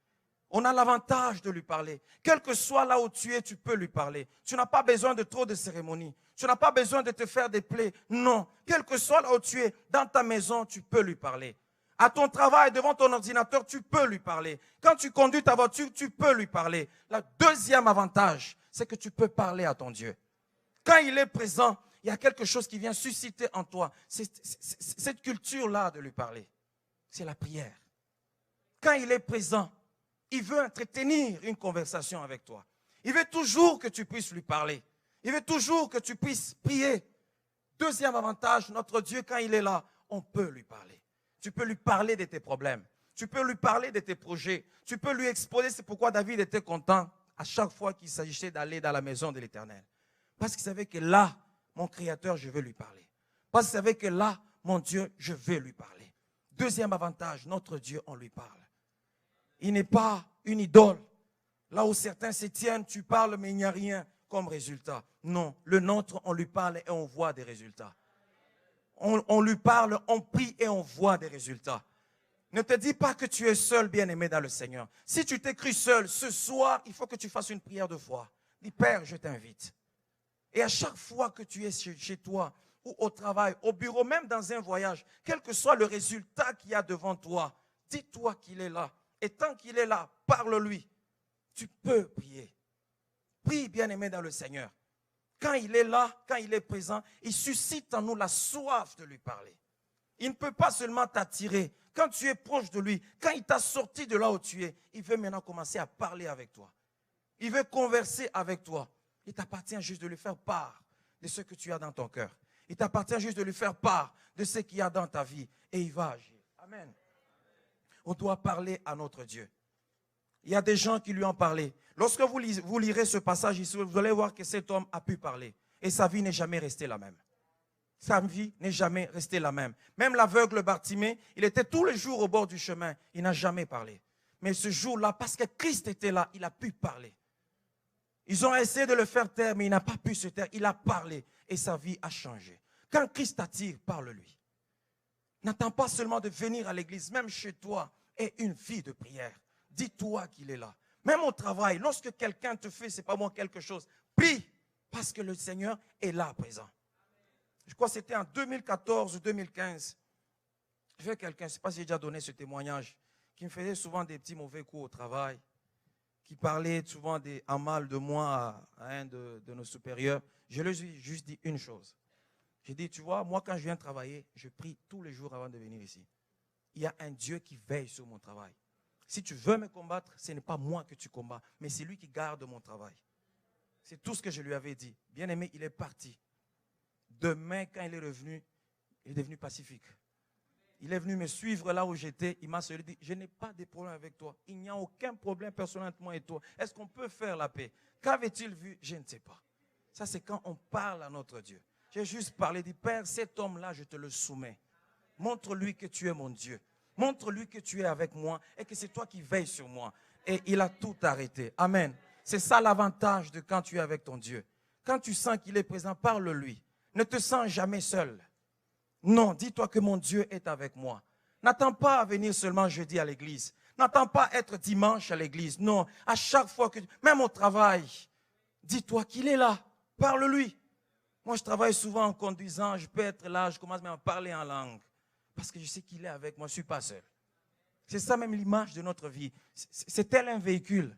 On a l'avantage de lui parler. Quel que soit là où tu es, tu peux lui parler. Tu n'as pas besoin de trop de cérémonies. Tu n'as pas besoin de te faire des plaies. Non. Quel que soit là où tu es, dans ta maison, tu peux lui parler. À ton travail, devant ton ordinateur, tu peux lui parler. Quand tu conduis ta voiture, tu peux lui parler. Le deuxième avantage, c'est que tu peux parler à ton Dieu. Quand il est présent, il y a quelque chose qui vient susciter en toi. C'est cette culture-là de lui parler. C'est la prière. Quand il est présent, il veut entretenir une conversation avec toi. Il veut toujours que tu puisses lui parler. Il veut toujours que tu puisses prier. Deuxième avantage, notre Dieu, quand il est là, on peut lui parler. Tu peux lui parler de tes problèmes. Tu peux lui parler de tes projets. Tu peux lui exposer. C'est pourquoi David était content à chaque fois qu'il s'agissait d'aller dans la maison de l'Éternel. Parce qu'il savait que là, mon Créateur, je veux lui parler. Parce qu'il savait que là, mon Dieu, je veux lui parler. Deuxième avantage, notre Dieu, on lui parle. Il n'est pas une idole. Là où certains se tiennent, tu parles, mais il n'y a rien comme résultat. Non, le nôtre, on lui parle et on voit des résultats. On lui parle, on prie et on voit des résultats. Ne te dis pas que tu es seul, bien-aimé dans le Seigneur. Si tu t'es cru seul, ce soir, il faut que tu fasses une prière de foi. Dis, Père, je t'invite. Et à chaque fois que tu es chez toi, ou au travail, au bureau, même dans un voyage, quel que soit le résultat qu'il y a devant toi, dis-toi qu'il est là. Et tant qu'il est là, parle-lui. Tu peux prier. Prie, bien-aimé dans le Seigneur. Quand il est là, quand il est présent, il suscite en nous la soif de lui parler. Il ne peut pas seulement t'attirer. Quand tu es proche de lui, quand il t'a sorti de là où tu es, il veut maintenant commencer à parler avec toi. Il veut converser avec toi. Il t'appartient juste de lui faire part de ce que tu as dans ton cœur. Il t'appartient juste de lui faire part de ce qu'il y a dans ta vie. Et il va agir. Amen. On doit parler à notre Dieu. Il y a des gens qui lui ont parlé. Lorsque vous lirez ce passage ici, vous allez voir que cet homme a pu parler. Et sa vie n'est jamais restée la même. Sa vie n'est jamais restée la même. Même l'aveugle Bartimée, il était tous les jours au bord du chemin. Il n'a jamais parlé. Mais ce jour-là, parce que Christ était là, il a pu parler. Ils ont essayé de le faire taire, mais il n'a pas pu se taire. Il a parlé et sa vie a changé. Quand Christ t'attire, parle-lui. N'attends pas seulement de venir à l'église, même chez toi, aie une vie de prière. Dis-toi qu'il est là. Même au travail, lorsque quelqu'un te fait, c'est pas moi, quelque chose, prie parce que le Seigneur est là présent. Je crois que c'était en 2014 ou 2015. J'ai quelqu'un, je ne sais pas si j'ai déjà donné ce témoignage, qui me faisait souvent des petits mauvais coups au travail, qui parlait souvent en mal de moi à un de nos supérieurs. Je lui ai juste dit une chose. J'ai dit, tu vois, moi quand je viens travailler, je prie tous les jours avant de venir ici. Il y a un Dieu qui veille sur mon travail. Si tu veux me combattre, ce n'est pas moi que tu combats, mais c'est lui qui garde mon travail. C'est tout ce que je lui avais dit. Bien aimé, il est parti. Demain, quand il est revenu, il est devenu pacifique. Il est venu me suivre là où j'étais. Il m'a dit, je n'ai pas de problème avec toi. Il n'y a aucun problème personnel entre moi et toi. Est-ce qu'on peut faire la paix? Qu'avait-il vu? Je ne sais pas. Ça, c'est quand on parle à notre Dieu. J'ai juste parlé, dit, Père, cet homme-là, je te le soumets. Montre-lui que tu es mon Dieu. Montre-lui que tu es avec moi et que c'est toi qui veilles sur moi. Et il a tout arrêté. Amen. C'est ça l'avantage de quand tu es avec ton Dieu. Quand tu sens qu'il est présent, parle-lui. Ne te sens jamais seul. Non, dis-toi que mon Dieu est avec moi. N'attends pas à venir seulement jeudi à l'église. N'attends pas à être dimanche à l'église. Non, à chaque fois que, même au travail, dis-toi qu'il est là. Parle-lui. Moi, je travaille souvent en conduisant. Je peux être là, je commence même à parler en langue. Parce que je sais qu'il est avec moi, je ne suis pas seul. C'est ça même l'image de notre vie. C'est tel un véhicule.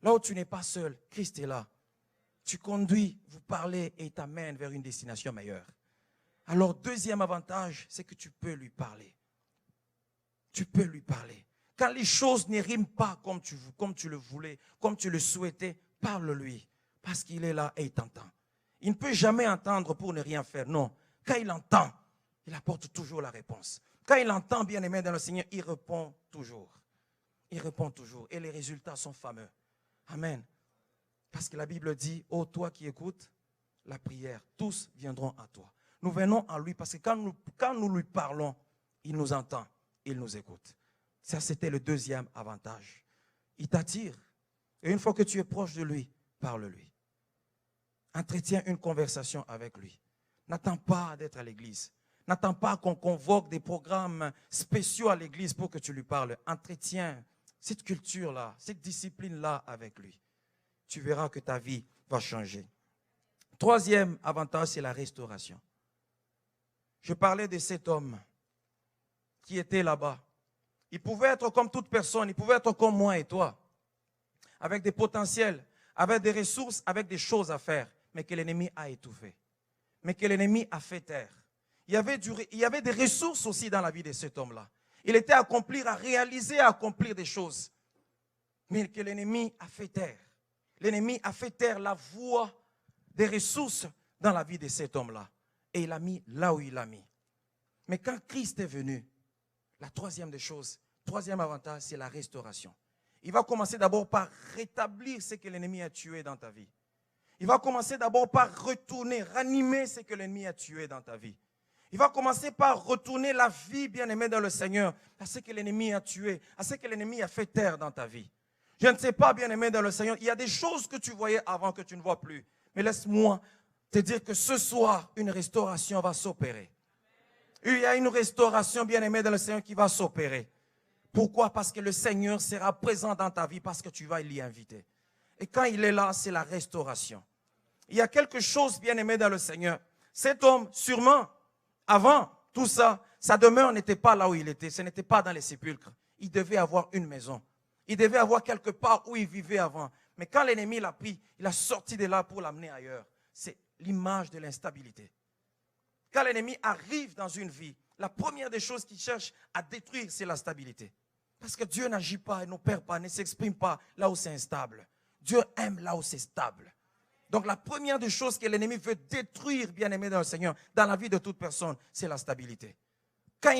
Là où tu n'es pas seul, Christ est là. Tu conduis, vous parlez et il t'amène vers une destination meilleure. Alors, deuxième avantage, c'est que tu peux lui parler. Tu peux lui parler. Quand les choses ne riment pas comme tu le voulais, comme tu le souhaitais, parle-lui. Parce qu'il est là et il t'entend. Il ne peut jamais entendre pour ne rien faire. Non. Quand il entend, il apporte toujours la réponse. Quand il entend, bien aimé dans le Seigneur, il répond toujours. Il répond toujours. Et les résultats sont fameux. Amen. Parce que la Bible dit, ô toi qui écoutes la prière, tous viendront à toi. Nous venons à lui parce que quand nous lui parlons, il nous entend, il nous écoute. Ça, c'était le deuxième avantage. Il t'attire. Et une fois que tu es proche de lui, parle-lui. Entretiens une conversation avec lui. N'attends pas d'être à l'église. N'attends pas qu'on convoque des programmes spéciaux à l'église pour que tu lui parles. Entretiens cette culture-là, cette discipline-là avec lui. Tu verras que ta vie va changer. Troisième avantage, c'est la restauration. Je parlais de cet homme qui était là-bas. Il pouvait être comme toute personne, il pouvait être comme moi et toi, avec des potentiels, avec des ressources, avec des choses à faire, mais que l'ennemi a étouffé, mais que l'ennemi a fait taire. Il y avait des ressources aussi dans la vie de cet homme-là. Il était à réaliser, à accomplir des choses, mais que l'ennemi a fait taire. L'ennemi a fait taire la voie des ressources dans la vie de cet homme-là. Et il l'a mis là où il l'a mis. Mais quand Christ est venu, la troisième des choses, troisième avantage, c'est la restauration. Il va commencer d'abord par rétablir ce que l'ennemi a tué dans ta vie. Il va commencer d'abord par retourner, ranimer ce que l'ennemi a tué dans ta vie. Il va commencer par retourner la vie, bien-aimée dans le Seigneur, à ce que l'ennemi a tué, à ce que l'ennemi a fait taire dans ta vie. Je ne sais pas, bien-aimé dans le Seigneur, il y a des choses que tu voyais avant que tu ne vois plus. Mais laisse-moi te dire que ce soir, une restauration va s'opérer. Il y a une restauration, bien-aimé dans le Seigneur, qui va s'opérer. Pourquoi? Parce que le Seigneur sera présent dans ta vie, parce que tu vas l'y inviter. Et quand il est là, c'est la restauration. Il y a quelque chose, bien-aimé dans le Seigneur. Cet homme, sûrement, avant tout ça, sa demeure n'était pas là où il était. Ce n'était pas dans les sépulcres. Il devait avoir une maison. Il devait avoir quelque part où il vivait avant. Mais quand l'ennemi l'a pris, il a sorti de là pour l'amener ailleurs. C'est l'image de l'instabilité. Quand l'ennemi arrive dans une vie, la première des choses qu'il cherche à détruire, c'est la stabilité. Parce que Dieu n'agit pas, il n'opère pas, ne s'exprime pas là où c'est instable. Dieu aime là où c'est stable. Donc la première des choses que l'ennemi veut détruire, bien-aimé dans le Seigneur, dans la vie de toute personne, c'est la stabilité. Quand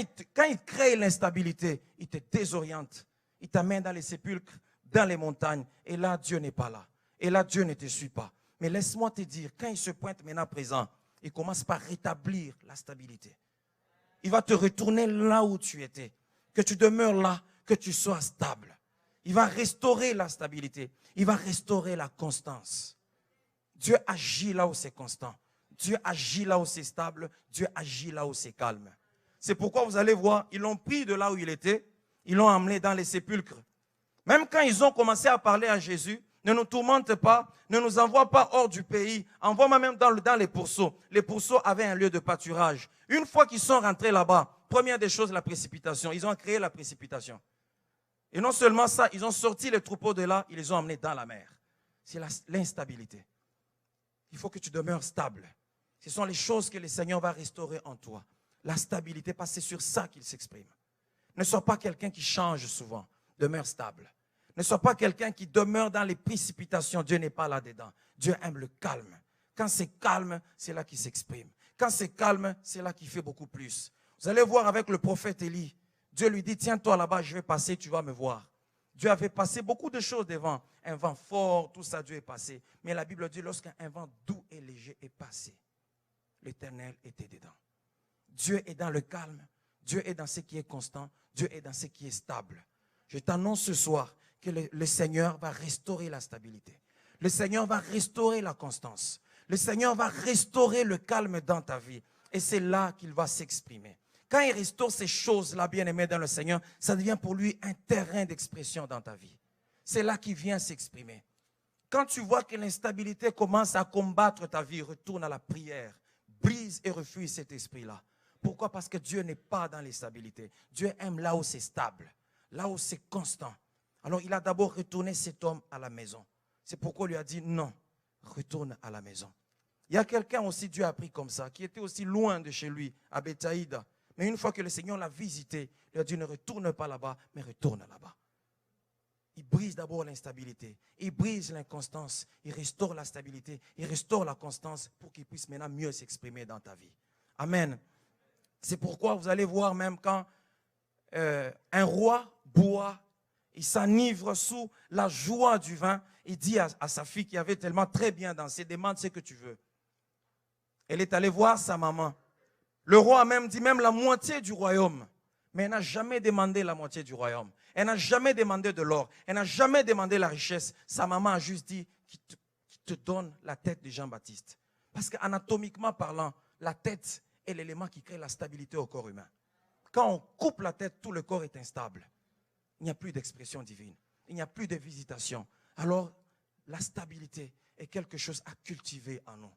il crée l'instabilité, il te désoriente. Il t'amène dans les sépulcres, dans les montagnes. Et là, Dieu n'est pas là. Et là, Dieu ne te suit pas. Mais laisse-moi te dire, quand il se pointe maintenant présent, il commence par rétablir la stabilité. Il va te retourner là où tu étais. Que tu demeures là, que tu sois stable. Il va restaurer la stabilité. Il va restaurer la constance. Dieu agit là où c'est constant. Dieu agit là où c'est stable. Dieu agit là où c'est calme. C'est pourquoi vous allez voir, ils l'ont pris de là où il était. Ils l'ont emmené dans les sépulcres. Même quand ils ont commencé à parler à Jésus, ne nous tourmente pas, ne nous envoie pas hors du pays, envoie-moi même dans les pourceaux. Les pourceaux avaient un lieu de pâturage. Une fois qu'ils sont rentrés là-bas, première des choses, la précipitation. Ils ont créé la précipitation. Et non seulement ça, ils ont sorti les troupeaux de là, ils les ont emmenés dans la mer. C'est l'instabilité. Il faut que tu demeures stable. Ce sont les choses que le Seigneur va restaurer en toi. La stabilité, parce que c'est sur ça qu'il s'exprime. Ne sois pas quelqu'un qui change souvent. Demeure stable. Ne sois pas quelqu'un qui demeure dans les précipitations. Dieu n'est pas là-dedans. Dieu aime le calme. Quand c'est calme, c'est là qu'il s'exprime. Quand c'est calme, c'est là qu'il fait beaucoup plus. Vous allez voir avec le prophète Élie. Dieu lui dit, tiens-toi là-bas, je vais passer, tu vas me voir. Dieu avait passé beaucoup de choses devant. Un vent fort, tout ça, Dieu est passé. Mais la Bible dit, lorsqu'un vent doux et léger est passé, l'Éternel était dedans. Dieu est dans le calme. Dieu est dans ce qui est constant. Dieu est dans ce qui est stable. Je t'annonce ce soir que le Seigneur va restaurer la stabilité. Le Seigneur va restaurer la constance. Le Seigneur va restaurer le calme dans ta vie. Et c'est là qu'il va s'exprimer. Quand il restaure ces choses-là, bien-aimés dans le Seigneur, ça devient pour lui un terrain d'expression dans ta vie. C'est là qu'il vient s'exprimer. Quand tu vois que l'instabilité commence à combattre ta vie, retourne à la prière. Brise et refuse cet esprit-là. Pourquoi? Parce que Dieu n'est pas dans l'instabilité. Dieu aime là où c'est stable, là où c'est constant. Alors il a d'abord retourné cet homme à la maison. C'est pourquoi il lui a dit non, retourne à la maison. Il y a quelqu'un aussi, Dieu a pris comme ça, qui était aussi loin de chez lui, à Bethsaïda. Mais une fois que le Seigneur l'a visité, il a dit ne retourne pas là-bas, mais retourne là-bas. Il brise d'abord l'instabilité, il brise l'inconstance, il restaure la stabilité, il restaure la constance pour qu'il puisse maintenant mieux s'exprimer dans ta vie. Amen. C'est pourquoi vous allez voir même quand un roi boit, il s'enivre sous la joie du vin, il dit à sa fille qui avait tellement très bien dansé, demande ce que tu veux. Elle est allée voir sa maman. Le roi a même dit même la moitié du royaume. Mais elle n'a jamais demandé la moitié du royaume. Elle n'a jamais demandé de l'or. Elle n'a jamais demandé la richesse. Sa maman a juste dit qu'il te donne la tête de Jean-Baptiste. Parce qu'anatomiquement parlant, la tête est l'élément qui crée la stabilité au corps humain. Quand on coupe la tête, tout le corps est instable. Il n'y a plus d'expression divine. Il n'y a plus de visitation. Alors, la stabilité est quelque chose à cultiver en nous.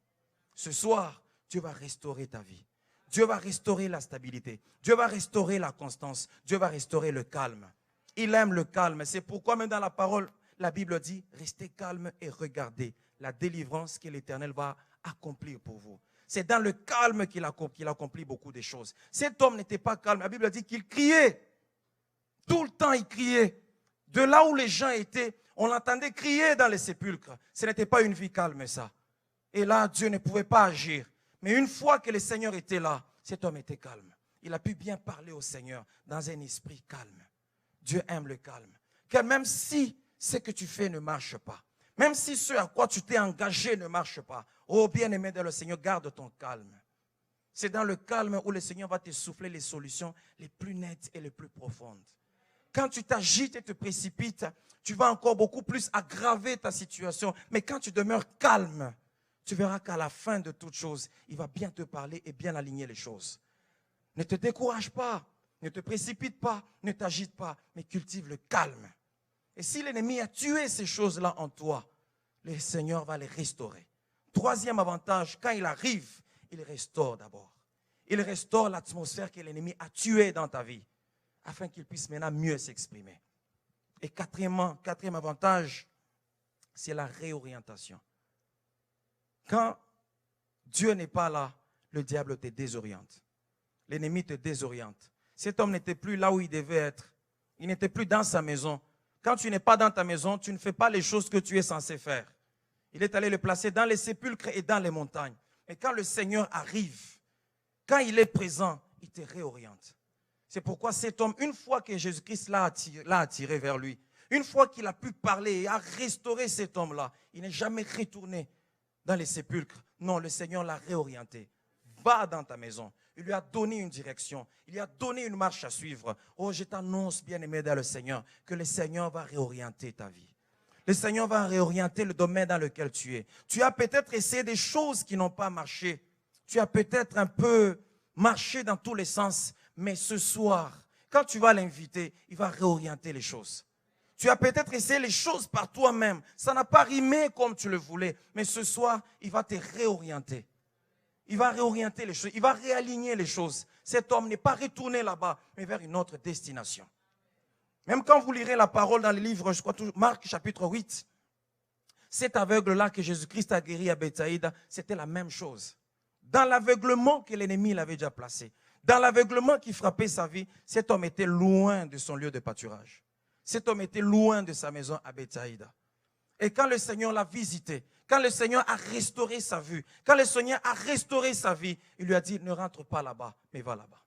Ce soir, Dieu va restaurer ta vie. Dieu va restaurer la stabilité. Dieu va restaurer la constance. Dieu va restaurer le calme. Il aime le calme. C'est pourquoi même dans la parole, la Bible dit, restez calme et regardez la délivrance que l'Éternel va accomplir pour vous. C'est dans le calme qu'il accomplit beaucoup de choses. Cet homme n'était pas calme. La Bible dit qu'il criait. Tout le temps, il criait. De là où les gens étaient, on l'entendait crier dans les sépulcres. Ce n'était pas une vie calme, ça. Et là, Dieu ne pouvait pas agir. Mais une fois que le Seigneur était là, cet homme était calme. Il a pu bien parler au Seigneur dans un esprit calme. Dieu aime le calme. Car même si ce que tu fais ne marche pas, même si ce à quoi tu t'es engagé ne marche pas, oh bien-aimé de le Seigneur, garde ton calme. C'est dans le calme où le Seigneur va te souffler les solutions les plus nettes et les plus profondes. Quand tu t'agites et te précipites, tu vas encore beaucoup plus aggraver ta situation. Mais quand tu demeures calme, tu verras qu'à la fin de toute chose, il va bien te parler et bien aligner les choses. Ne te décourage pas, ne te précipite pas, ne t'agite pas, mais cultive le calme. Et si l'ennemi a tué ces choses-là en toi, le Seigneur va les restaurer. Troisième avantage, quand il arrive, il restaure d'abord. Il restaure l'atmosphère que l'ennemi a tuée dans ta vie, afin qu'il puisse maintenant mieux s'exprimer. Et quatrième avantage, c'est la réorientation. Quand Dieu n'est pas là, le diable te désoriente. L'ennemi te désoriente. Cet homme n'était plus là où il devait être. Il n'était plus dans sa maison. Quand tu n'es pas dans ta maison, tu ne fais pas les choses que tu es censé faire. Il est allé le placer dans les sépulcres et dans les montagnes. Et quand le Seigneur arrive, quand il est présent, il te réoriente. C'est pourquoi cet homme, une fois que Jésus-Christ l'a attiré vers lui, une fois qu'il a pu parler et a restauré cet homme-là, il n'est jamais retourné dans les sépulcres. Non, le Seigneur l'a réorienté. Va dans ta maison. Il lui a donné une direction. Il lui a donné une marche à suivre. Oh, je t'annonce, bien-aimé dans le Seigneur, que le Seigneur va réorienter ta vie. Le Seigneur va réorienter le domaine dans lequel tu es. Tu as peut-être essayé des choses qui n'ont pas marché. Tu as peut-être un peu marché dans tous les sens. Mais ce soir, quand tu vas l'inviter, il va réorienter les choses. Tu as peut-être essayé les choses par toi-même. Ça n'a pas rimé comme tu le voulais. Mais ce soir, il va te réorienter. Il va réorienter les choses. Il va réaligner les choses. Cet homme n'est pas retourné là-bas, mais vers une autre destination. Même quand vous lirez la parole dans le livre, je crois, Marc chapitre 8, cet aveugle-là que Jésus-Christ a guéri à Bethsaïda, c'était la même chose. Dans l'aveuglement que l'ennemi l'avait déjà placé, dans l'aveuglement qui frappait sa vie, cet homme était loin de son lieu de pâturage. Cet homme était loin de sa maison à Bethsaïda. Et quand le Seigneur l'a visité, quand le Seigneur a restauré sa vue, quand le Seigneur a restauré sa vie, il lui a dit, ne rentre pas là-bas, mais va là-bas.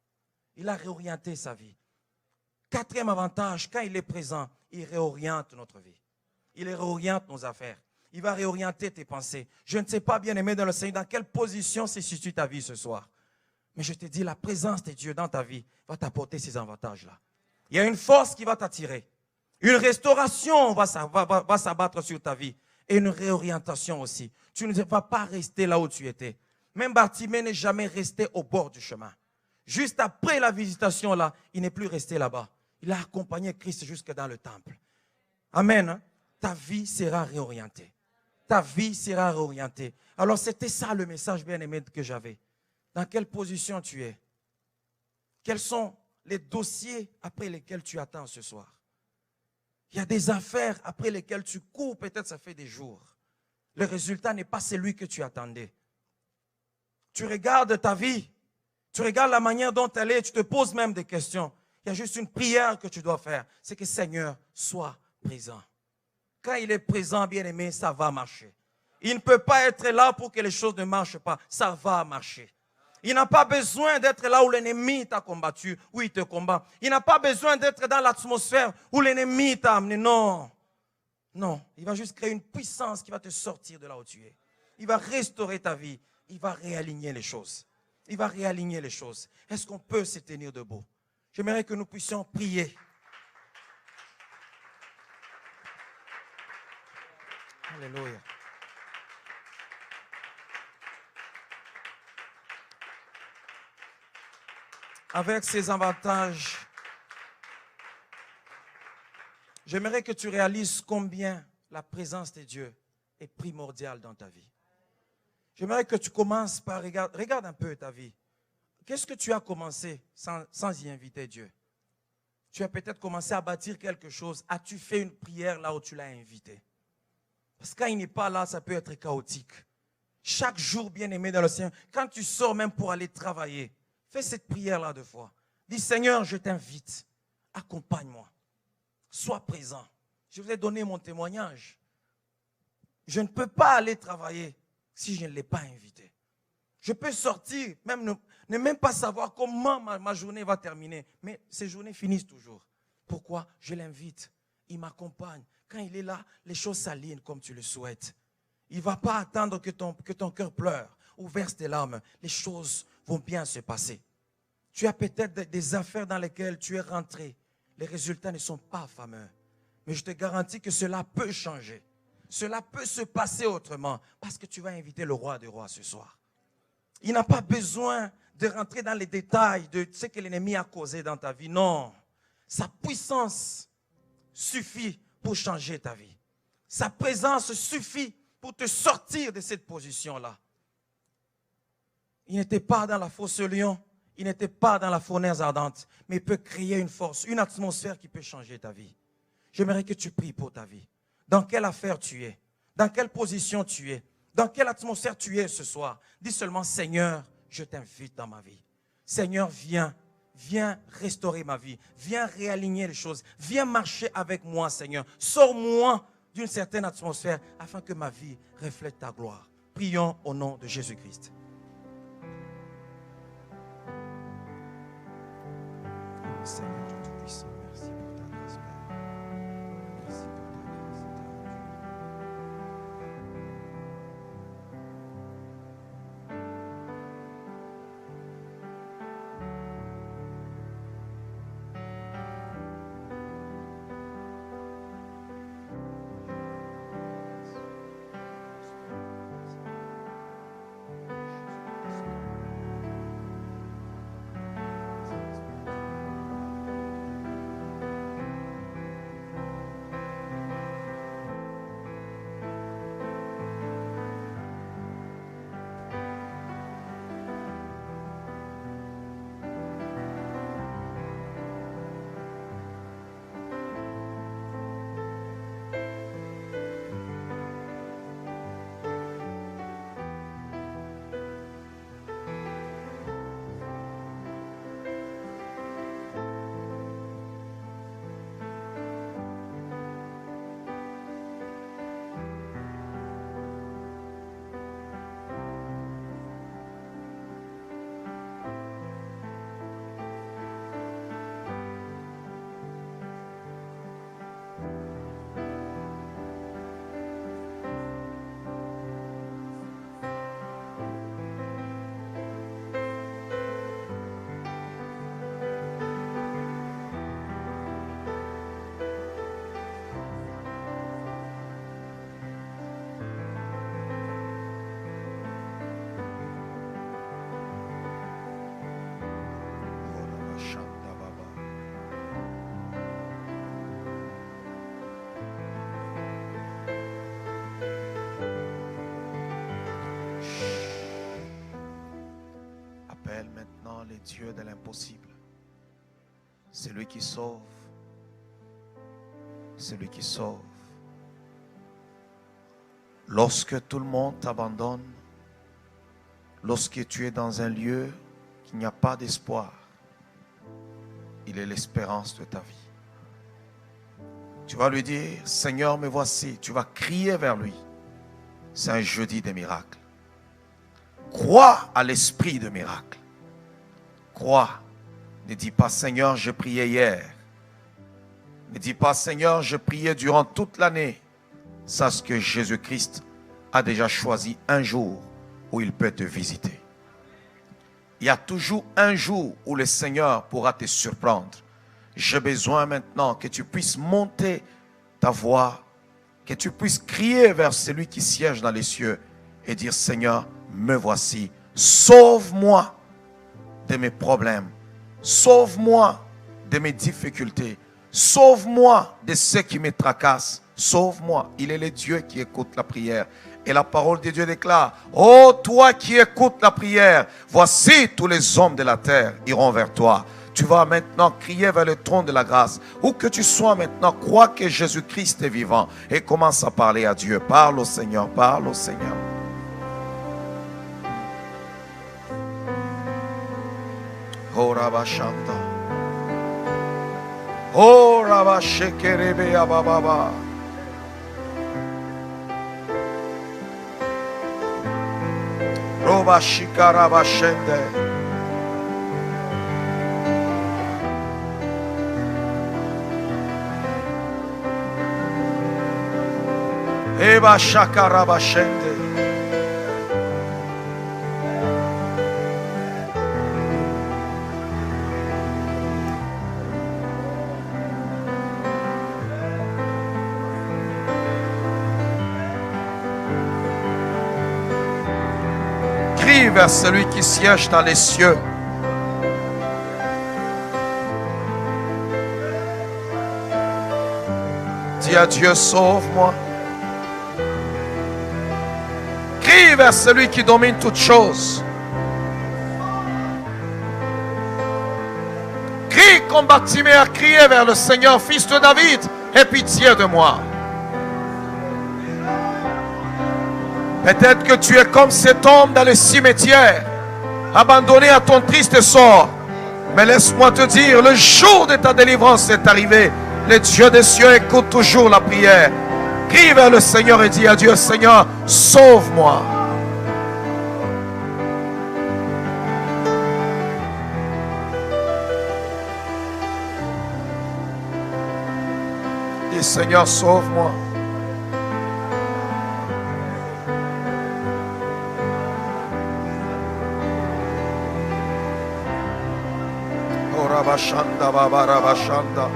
Il a réorienté sa vie. Quatrième avantage, quand il est présent, il réoriente notre vie. Il réoriente nos affaires. Il va réorienter tes pensées. Je ne sais pas, bien-aimé dans le Seigneur, dans quelle position se situe ta vie ce soir. Mais je te dis, la présence de Dieu dans ta vie va t'apporter ces avantages-là. Il y a une force qui va t'attirer. Une restauration va s'abattre sur ta vie. Et une réorientation aussi. Tu ne vas pas rester là où tu étais. Même Bartimée n'est jamais resté au bord du chemin. Juste après la visitation là, il n'est plus resté là-bas. Il a accompagné Christ jusque dans le temple. Amen. Ta vie sera réorientée. Ta vie sera réorientée. Alors c'était ça le message bien-aimé que j'avais. Dans quelle position tu es? Quels sont les dossiers après lesquels tu attends ce soir? Il y a des affaires après lesquelles tu cours, peut-être ça fait des jours. Le résultat n'est pas celui que tu attendais. Tu regardes ta vie, tu regardes la manière dont elle est, tu te poses même des questions. Il y a juste une prière que tu dois faire, c'est que Seigneur soit présent. Quand il est présent, bien-aimé, ça va marcher. Il ne peut pas être là pour que les choses ne marchent pas, ça va marcher. Il n'a pas besoin d'être là où l'ennemi t'a combattu, où il te combat. Il n'a pas besoin d'être dans l'atmosphère où l'ennemi t'a amené. Non. Non. Il va juste créer une puissance qui va te sortir de là où tu es. Il va restaurer ta vie. Il va réaligner les choses. Il va réaligner les choses. Est-ce qu'on peut se tenir debout? J'aimerais que nous puissions prier. Alléluia. Avec ces avantages, j'aimerais que tu réalises combien la présence de Dieu est primordiale dans ta vie. J'aimerais que tu commences par regarde un peu ta vie. Qu'est-ce que tu as commencé sans y inviter Dieu? Tu as peut-être commencé à bâtir quelque chose. As-tu fait une prière là où tu l'as invité? Parce que quand il n'est pas là, ça peut être chaotique. Chaque jour, bien-aimé dans le Seigneur, quand tu sors même pour aller travailler, fais cette prière-là 2 fois. Dis, Seigneur, je t'invite, accompagne-moi, sois présent. Je vous ai donné mon témoignage. Je ne peux pas aller travailler si je ne l'ai pas invité. Je peux sortir, ne même pas savoir comment ma journée va terminer, mais ces journées finissent toujours. Pourquoi? Je l'invite, il m'accompagne. Quand il est là, les choses s'alignent comme tu le souhaites. Il ne va pas attendre que ton cœur pleure ou verse tes larmes. Les choses vont bien se passer. Tu as peut-être des affaires dans lesquelles tu es rentré. Les résultats ne sont pas fameux. Mais je te garantis que cela peut changer. Cela peut se passer autrement parce que tu vas inviter le roi des rois ce soir. Il n'a pas besoin de rentrer dans les détails de ce que l'ennemi a causé dans ta vie. Non, sa puissance suffit pour changer ta vie. Sa présence suffit pour te sortir de cette position-là. Il n'était pas dans la fosse lion, il n'était pas dans la fournaise ardente, mais il peut créer une force, une atmosphère qui peut changer ta vie. J'aimerais que tu pries pour ta vie. Dans quelle affaire tu es? Dans quelle position tu es? Dans quelle atmosphère tu es ce soir? Dis seulement, Seigneur, je t'invite dans ma vie. Seigneur, viens restaurer ma vie. Viens réaligner les choses. Viens marcher avec moi, Seigneur. Sors-moi d'une certaine atmosphère afin que ma vie reflète ta gloire. Prions au nom de Jésus-Christ. Seigneur Dieu Tout-Puissant, merci pour ta grâce, Père. Merci pour ta grâce, éternel Maintenant les dieux de l'impossible. Celui qui sauve. Celui qui sauve. Lorsque tout le monde t'abandonne, lorsque tu es dans un lieu qu'il n'y a pas d'espoir, il est l'espérance de ta vie. Tu vas lui dire, Seigneur, me voici. Tu vas crier vers lui. C'est un jeudi des miracles. Crois à l'esprit de miracle. Crois. Ne dis pas, Seigneur, je priais hier. Ne dis pas, Seigneur, je priais durant toute l'année. Sache que Jésus-Christ a déjà choisi un jour où il peut te visiter. Il y a toujours un jour où le Seigneur pourra te surprendre. J'ai besoin maintenant que tu puisses monter ta voix, que tu puisses crier vers celui qui siège dans les cieux et dire, Seigneur, me voici. Sauve-moi de mes problèmes. Sauve-moi de mes difficultés. Sauve-moi de ce qui me tracasse. Sauve-moi. Il est le Dieu qui écoute la prière. Et la parole de Dieu déclare, ô toi qui écoutes la prière, voici tous les hommes de la terre iront vers toi. Tu vas maintenant crier vers le trône de la grâce. Où que tu sois maintenant, crois que Jésus-Christ est vivant. Et commence à parler à Dieu. Parle au Seigneur, parle au Seigneur. Oh Rabashanda. Oh Rabashekerebe Abababa. Robashikarabashende. Eba shakarabashende. Crie vers celui qui siège dans les cieux. Dis à Dieu, sauve-moi. Crie vers celui qui domine toutes choses. Crie comme Bartimée, criez vers le Seigneur, fils de David, aie pitié de moi. Peut-être que tu es comme cet homme dans le cimetière, abandonné à ton triste sort. Mais laisse-moi te dire, le jour de ta délivrance est arrivé. Le Dieu des cieux écoute toujours la prière. Crie vers le Seigneur et dis à Dieu, Seigneur, sauve-moi. Dis, Seigneur, sauve-moi. Oh, Rabashanda, Baba, Rabashanda.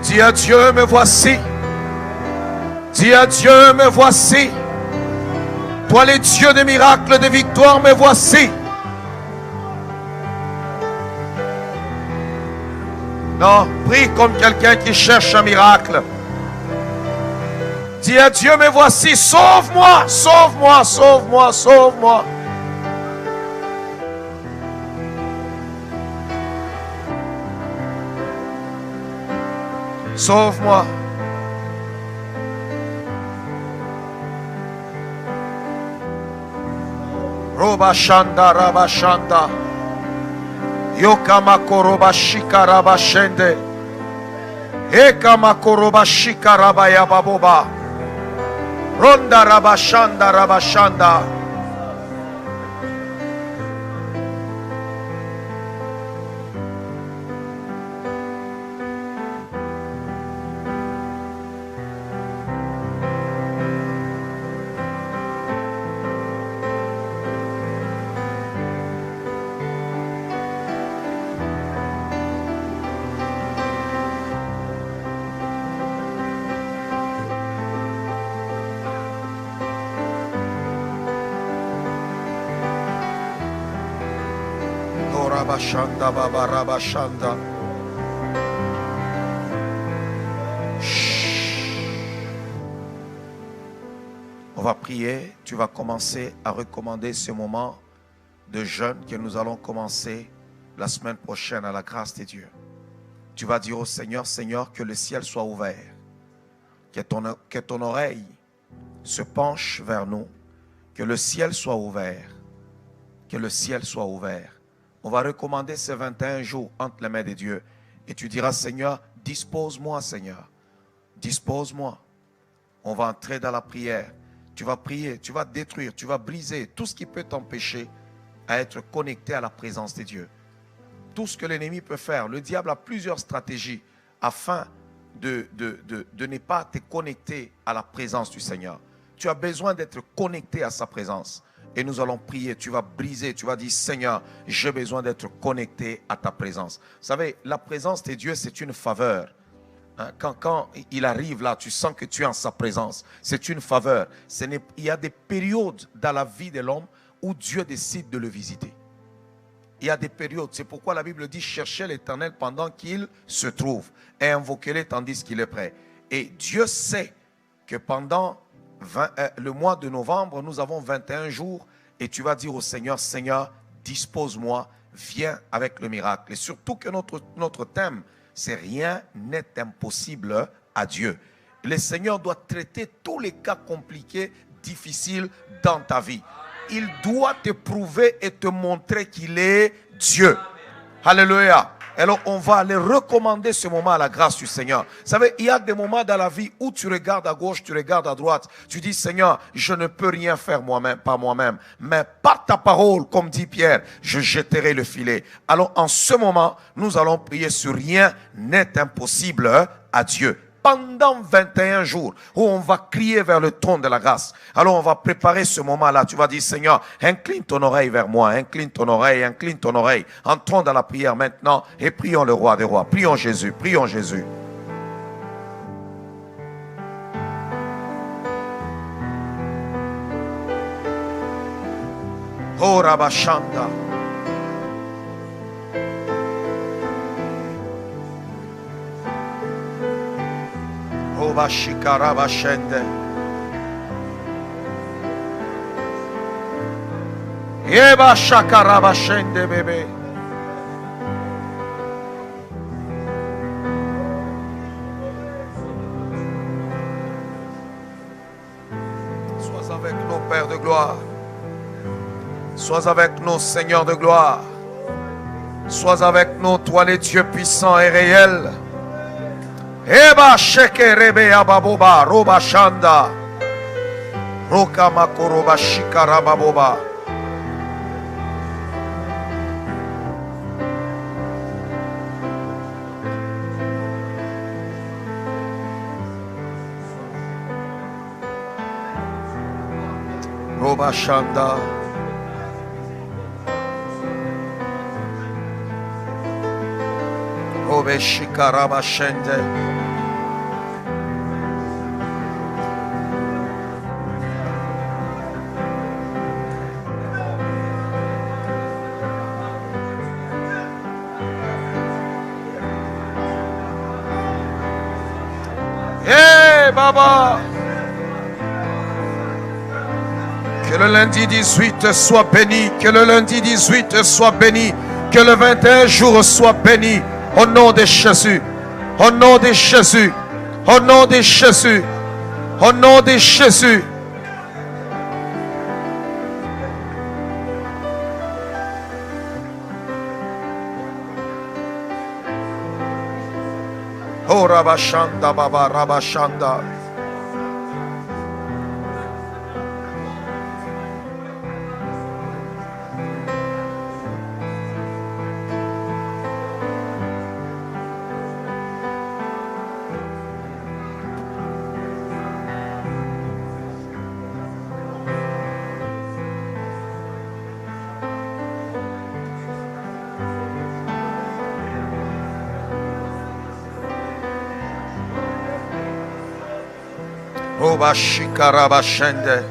Dis à Dieu, me voici. Dis à Dieu, me voici. Toi, le Dieu des miracles, des victoires, me voici. Non, prie comme quelqu'un qui cherche un miracle. Dis à Dieu, me voici, sauve-moi, sauve-moi, sauve-moi, sauve-moi. Sauve-moi. Robashanda, Rabashanda. Yokamakoroba Rabashende. Ekamakoroba Shikarabaya Baboba. Ronda Rabashanda, Rabashanda. Rabashanda, Baba Rabashanda. On va prier. Tu vas commencer à recommander ce moment de jeûne que nous allons commencer la semaine prochaine à la grâce de Dieu. Tu vas dire au Seigneur, Seigneur, que le ciel soit ouvert. Que ton oreille se penche vers nous. Que le ciel soit ouvert. Que le ciel soit ouvert. On va recommander ces 21 jours entre les mains de Dieu. Et tu diras, Seigneur, dispose-moi, Seigneur. Dispose-moi. On va entrer dans la prière. Tu vas prier, tu vas détruire, tu vas briser tout ce qui peut t'empêcher à être connecté à la présence de Dieu. Tout ce que l'ennemi peut faire. Le diable a plusieurs stratégies afin de ne pas te connecter à la présence du Seigneur. tu as besoin d'être connecté à sa présence. Et nous allons prier, tu vas briser, tu vas dire Seigneur, j'ai besoin d'être connecté à ta présence. Vous savez, la présence de Dieu, c'est une faveur. Quand il arrive là, tu sens que tu es en sa présence. C'est une faveur. Il y a des périodes dans la vie de l'homme où Dieu décide de le visiter. Il y a des périodes. C'est pourquoi la Bible dit cherchez l'Éternel pendant qu'il se trouve et invoquez-le tandis qu'il est prêt. Et Dieu sait que pendant le mois de novembre, nous avons 21 jours et tu vas dire au Seigneur, Seigneur, dispose-moi, viens avec le miracle. Et surtout que notre thème, c'est rien n'est impossible à Dieu. Le Seigneur doit traiter tous les cas compliqués, difficiles dans ta vie. Il doit te prouver et te montrer qu'il est Dieu. Alléluia. Alors on va aller recommander ce moment à la grâce du Seigneur. Vous savez, il y a des moments dans la vie où tu regardes à gauche, tu regardes à droite. Tu dis, Seigneur, je ne peux rien faire moi-même, par moi-même. Mais par ta parole, comme dit Pierre, je jetterai le filet. Alors en ce moment, nous allons prier sur rien n'est impossible à Dieu. Pendant 21 jours où on va crier vers le trône de la grâce. Alors on va préparer ce moment-là. Tu vas dire, Seigneur, incline ton oreille vers moi. Incline ton oreille, incline ton oreille. Entrons dans la prière maintenant et prions le roi des rois. Prions Jésus, prions Jésus. Oh Rabashanda. Oba shikaraba shende. Eba shakaraba shende bébé. Sois avec nous, Père de gloire. Sois avec nous, Seigneur de gloire. Sois avec nous, toi les dieux puissants et réels. Eba sheke rebe ababoba roba shanda roka makoroba shikara baboba. Roba shanda. Robe shikara bashende. Baba. Que le lundi 18 soit béni. Que le lundi 18 soit béni. Que le 21 jour soit béni. Au nom de Jésus. Au nom de Jésus. Au nom de Jésus. Au nom de Jésus. Oh Rabashanda Baba Rabashanda. Oba shikara bashende.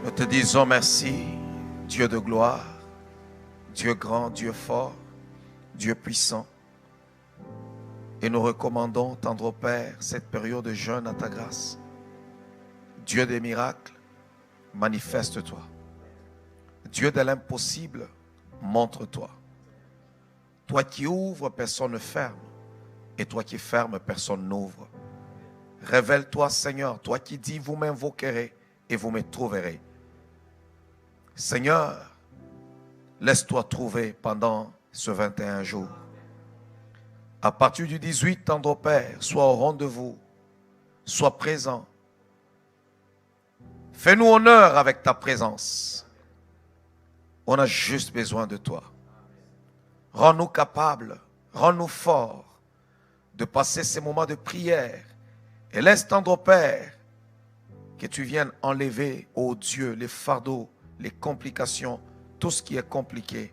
Nous te disons merci, Dieu de gloire, Dieu grand, Dieu fort, Dieu puissant. Et nous recommandons, tendre Père, cette période de jeûne à ta grâce. Dieu des miracles, manifeste-toi. Dieu de l'impossible, montre-toi. Toi qui ouvres, personne ne ferme. Et toi qui fermes, personne n'ouvre. Révèle-toi, Seigneur, toi qui dis, vous m'invoquerez et vous me trouverez. Seigneur, laisse-toi trouver pendant ce 21 jours. À partir du 18, tendre Père, sois au rendez-vous, sois présent. Fais-nous honneur avec ta présence. On a juste besoin de toi. Rends-nous capables, rends-nous forts de passer ces moments de prière. Et laisse tendre, Père, que tu viennes enlever, ô Dieu, les fardeaux, les complications, tout ce qui est compliqué,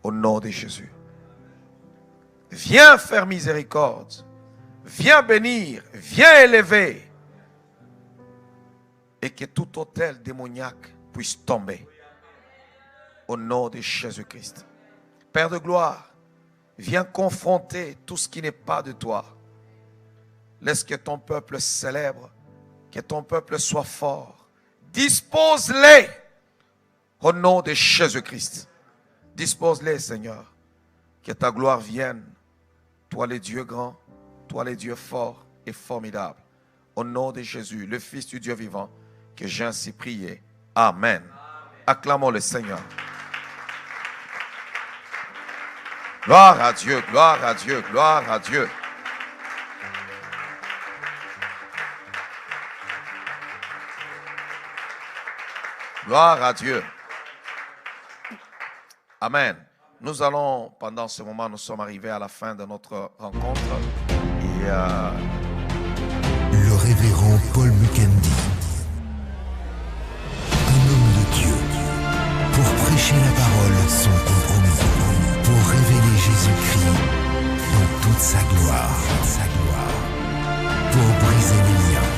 au nom de Jésus. Viens faire miséricorde, viens bénir, viens élever, et que tout autel démoniaque puisse tomber, au nom de Jésus-Christ. Père de gloire, viens confronter tout ce qui n'est pas de toi. Laisse que ton peuple célèbre, que ton peuple soit fort. Dispose-les au nom de Jésus-Christ. Dispose-les, Seigneur. Que ta gloire vienne. Toi, le Dieu grand, toi, le Dieu fort et formidable. Au nom de Jésus, le Fils du Dieu vivant, que j'ai ainsi prié. Amen. Acclamons le Seigneur. Gloire à Dieu, gloire à Dieu, gloire à Dieu. Gloire à Dieu. Amen. Nous allons, pendant ce moment, nous sommes arrivés à la fin de notre rencontre. Et le révérend Paul Mukendi, un homme de Dieu, pour prêcher la parole sans compromis, pour révéler Jésus-Christ dans toute sa gloire, pour briser les liens,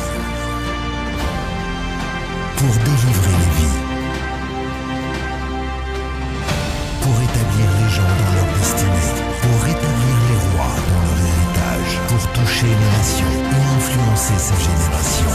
pour délivrer les vies, pour établir les gens dans leur destinée, pour rétablir les rois dans leur héritage, pour toucher les nations et influencer sa génération.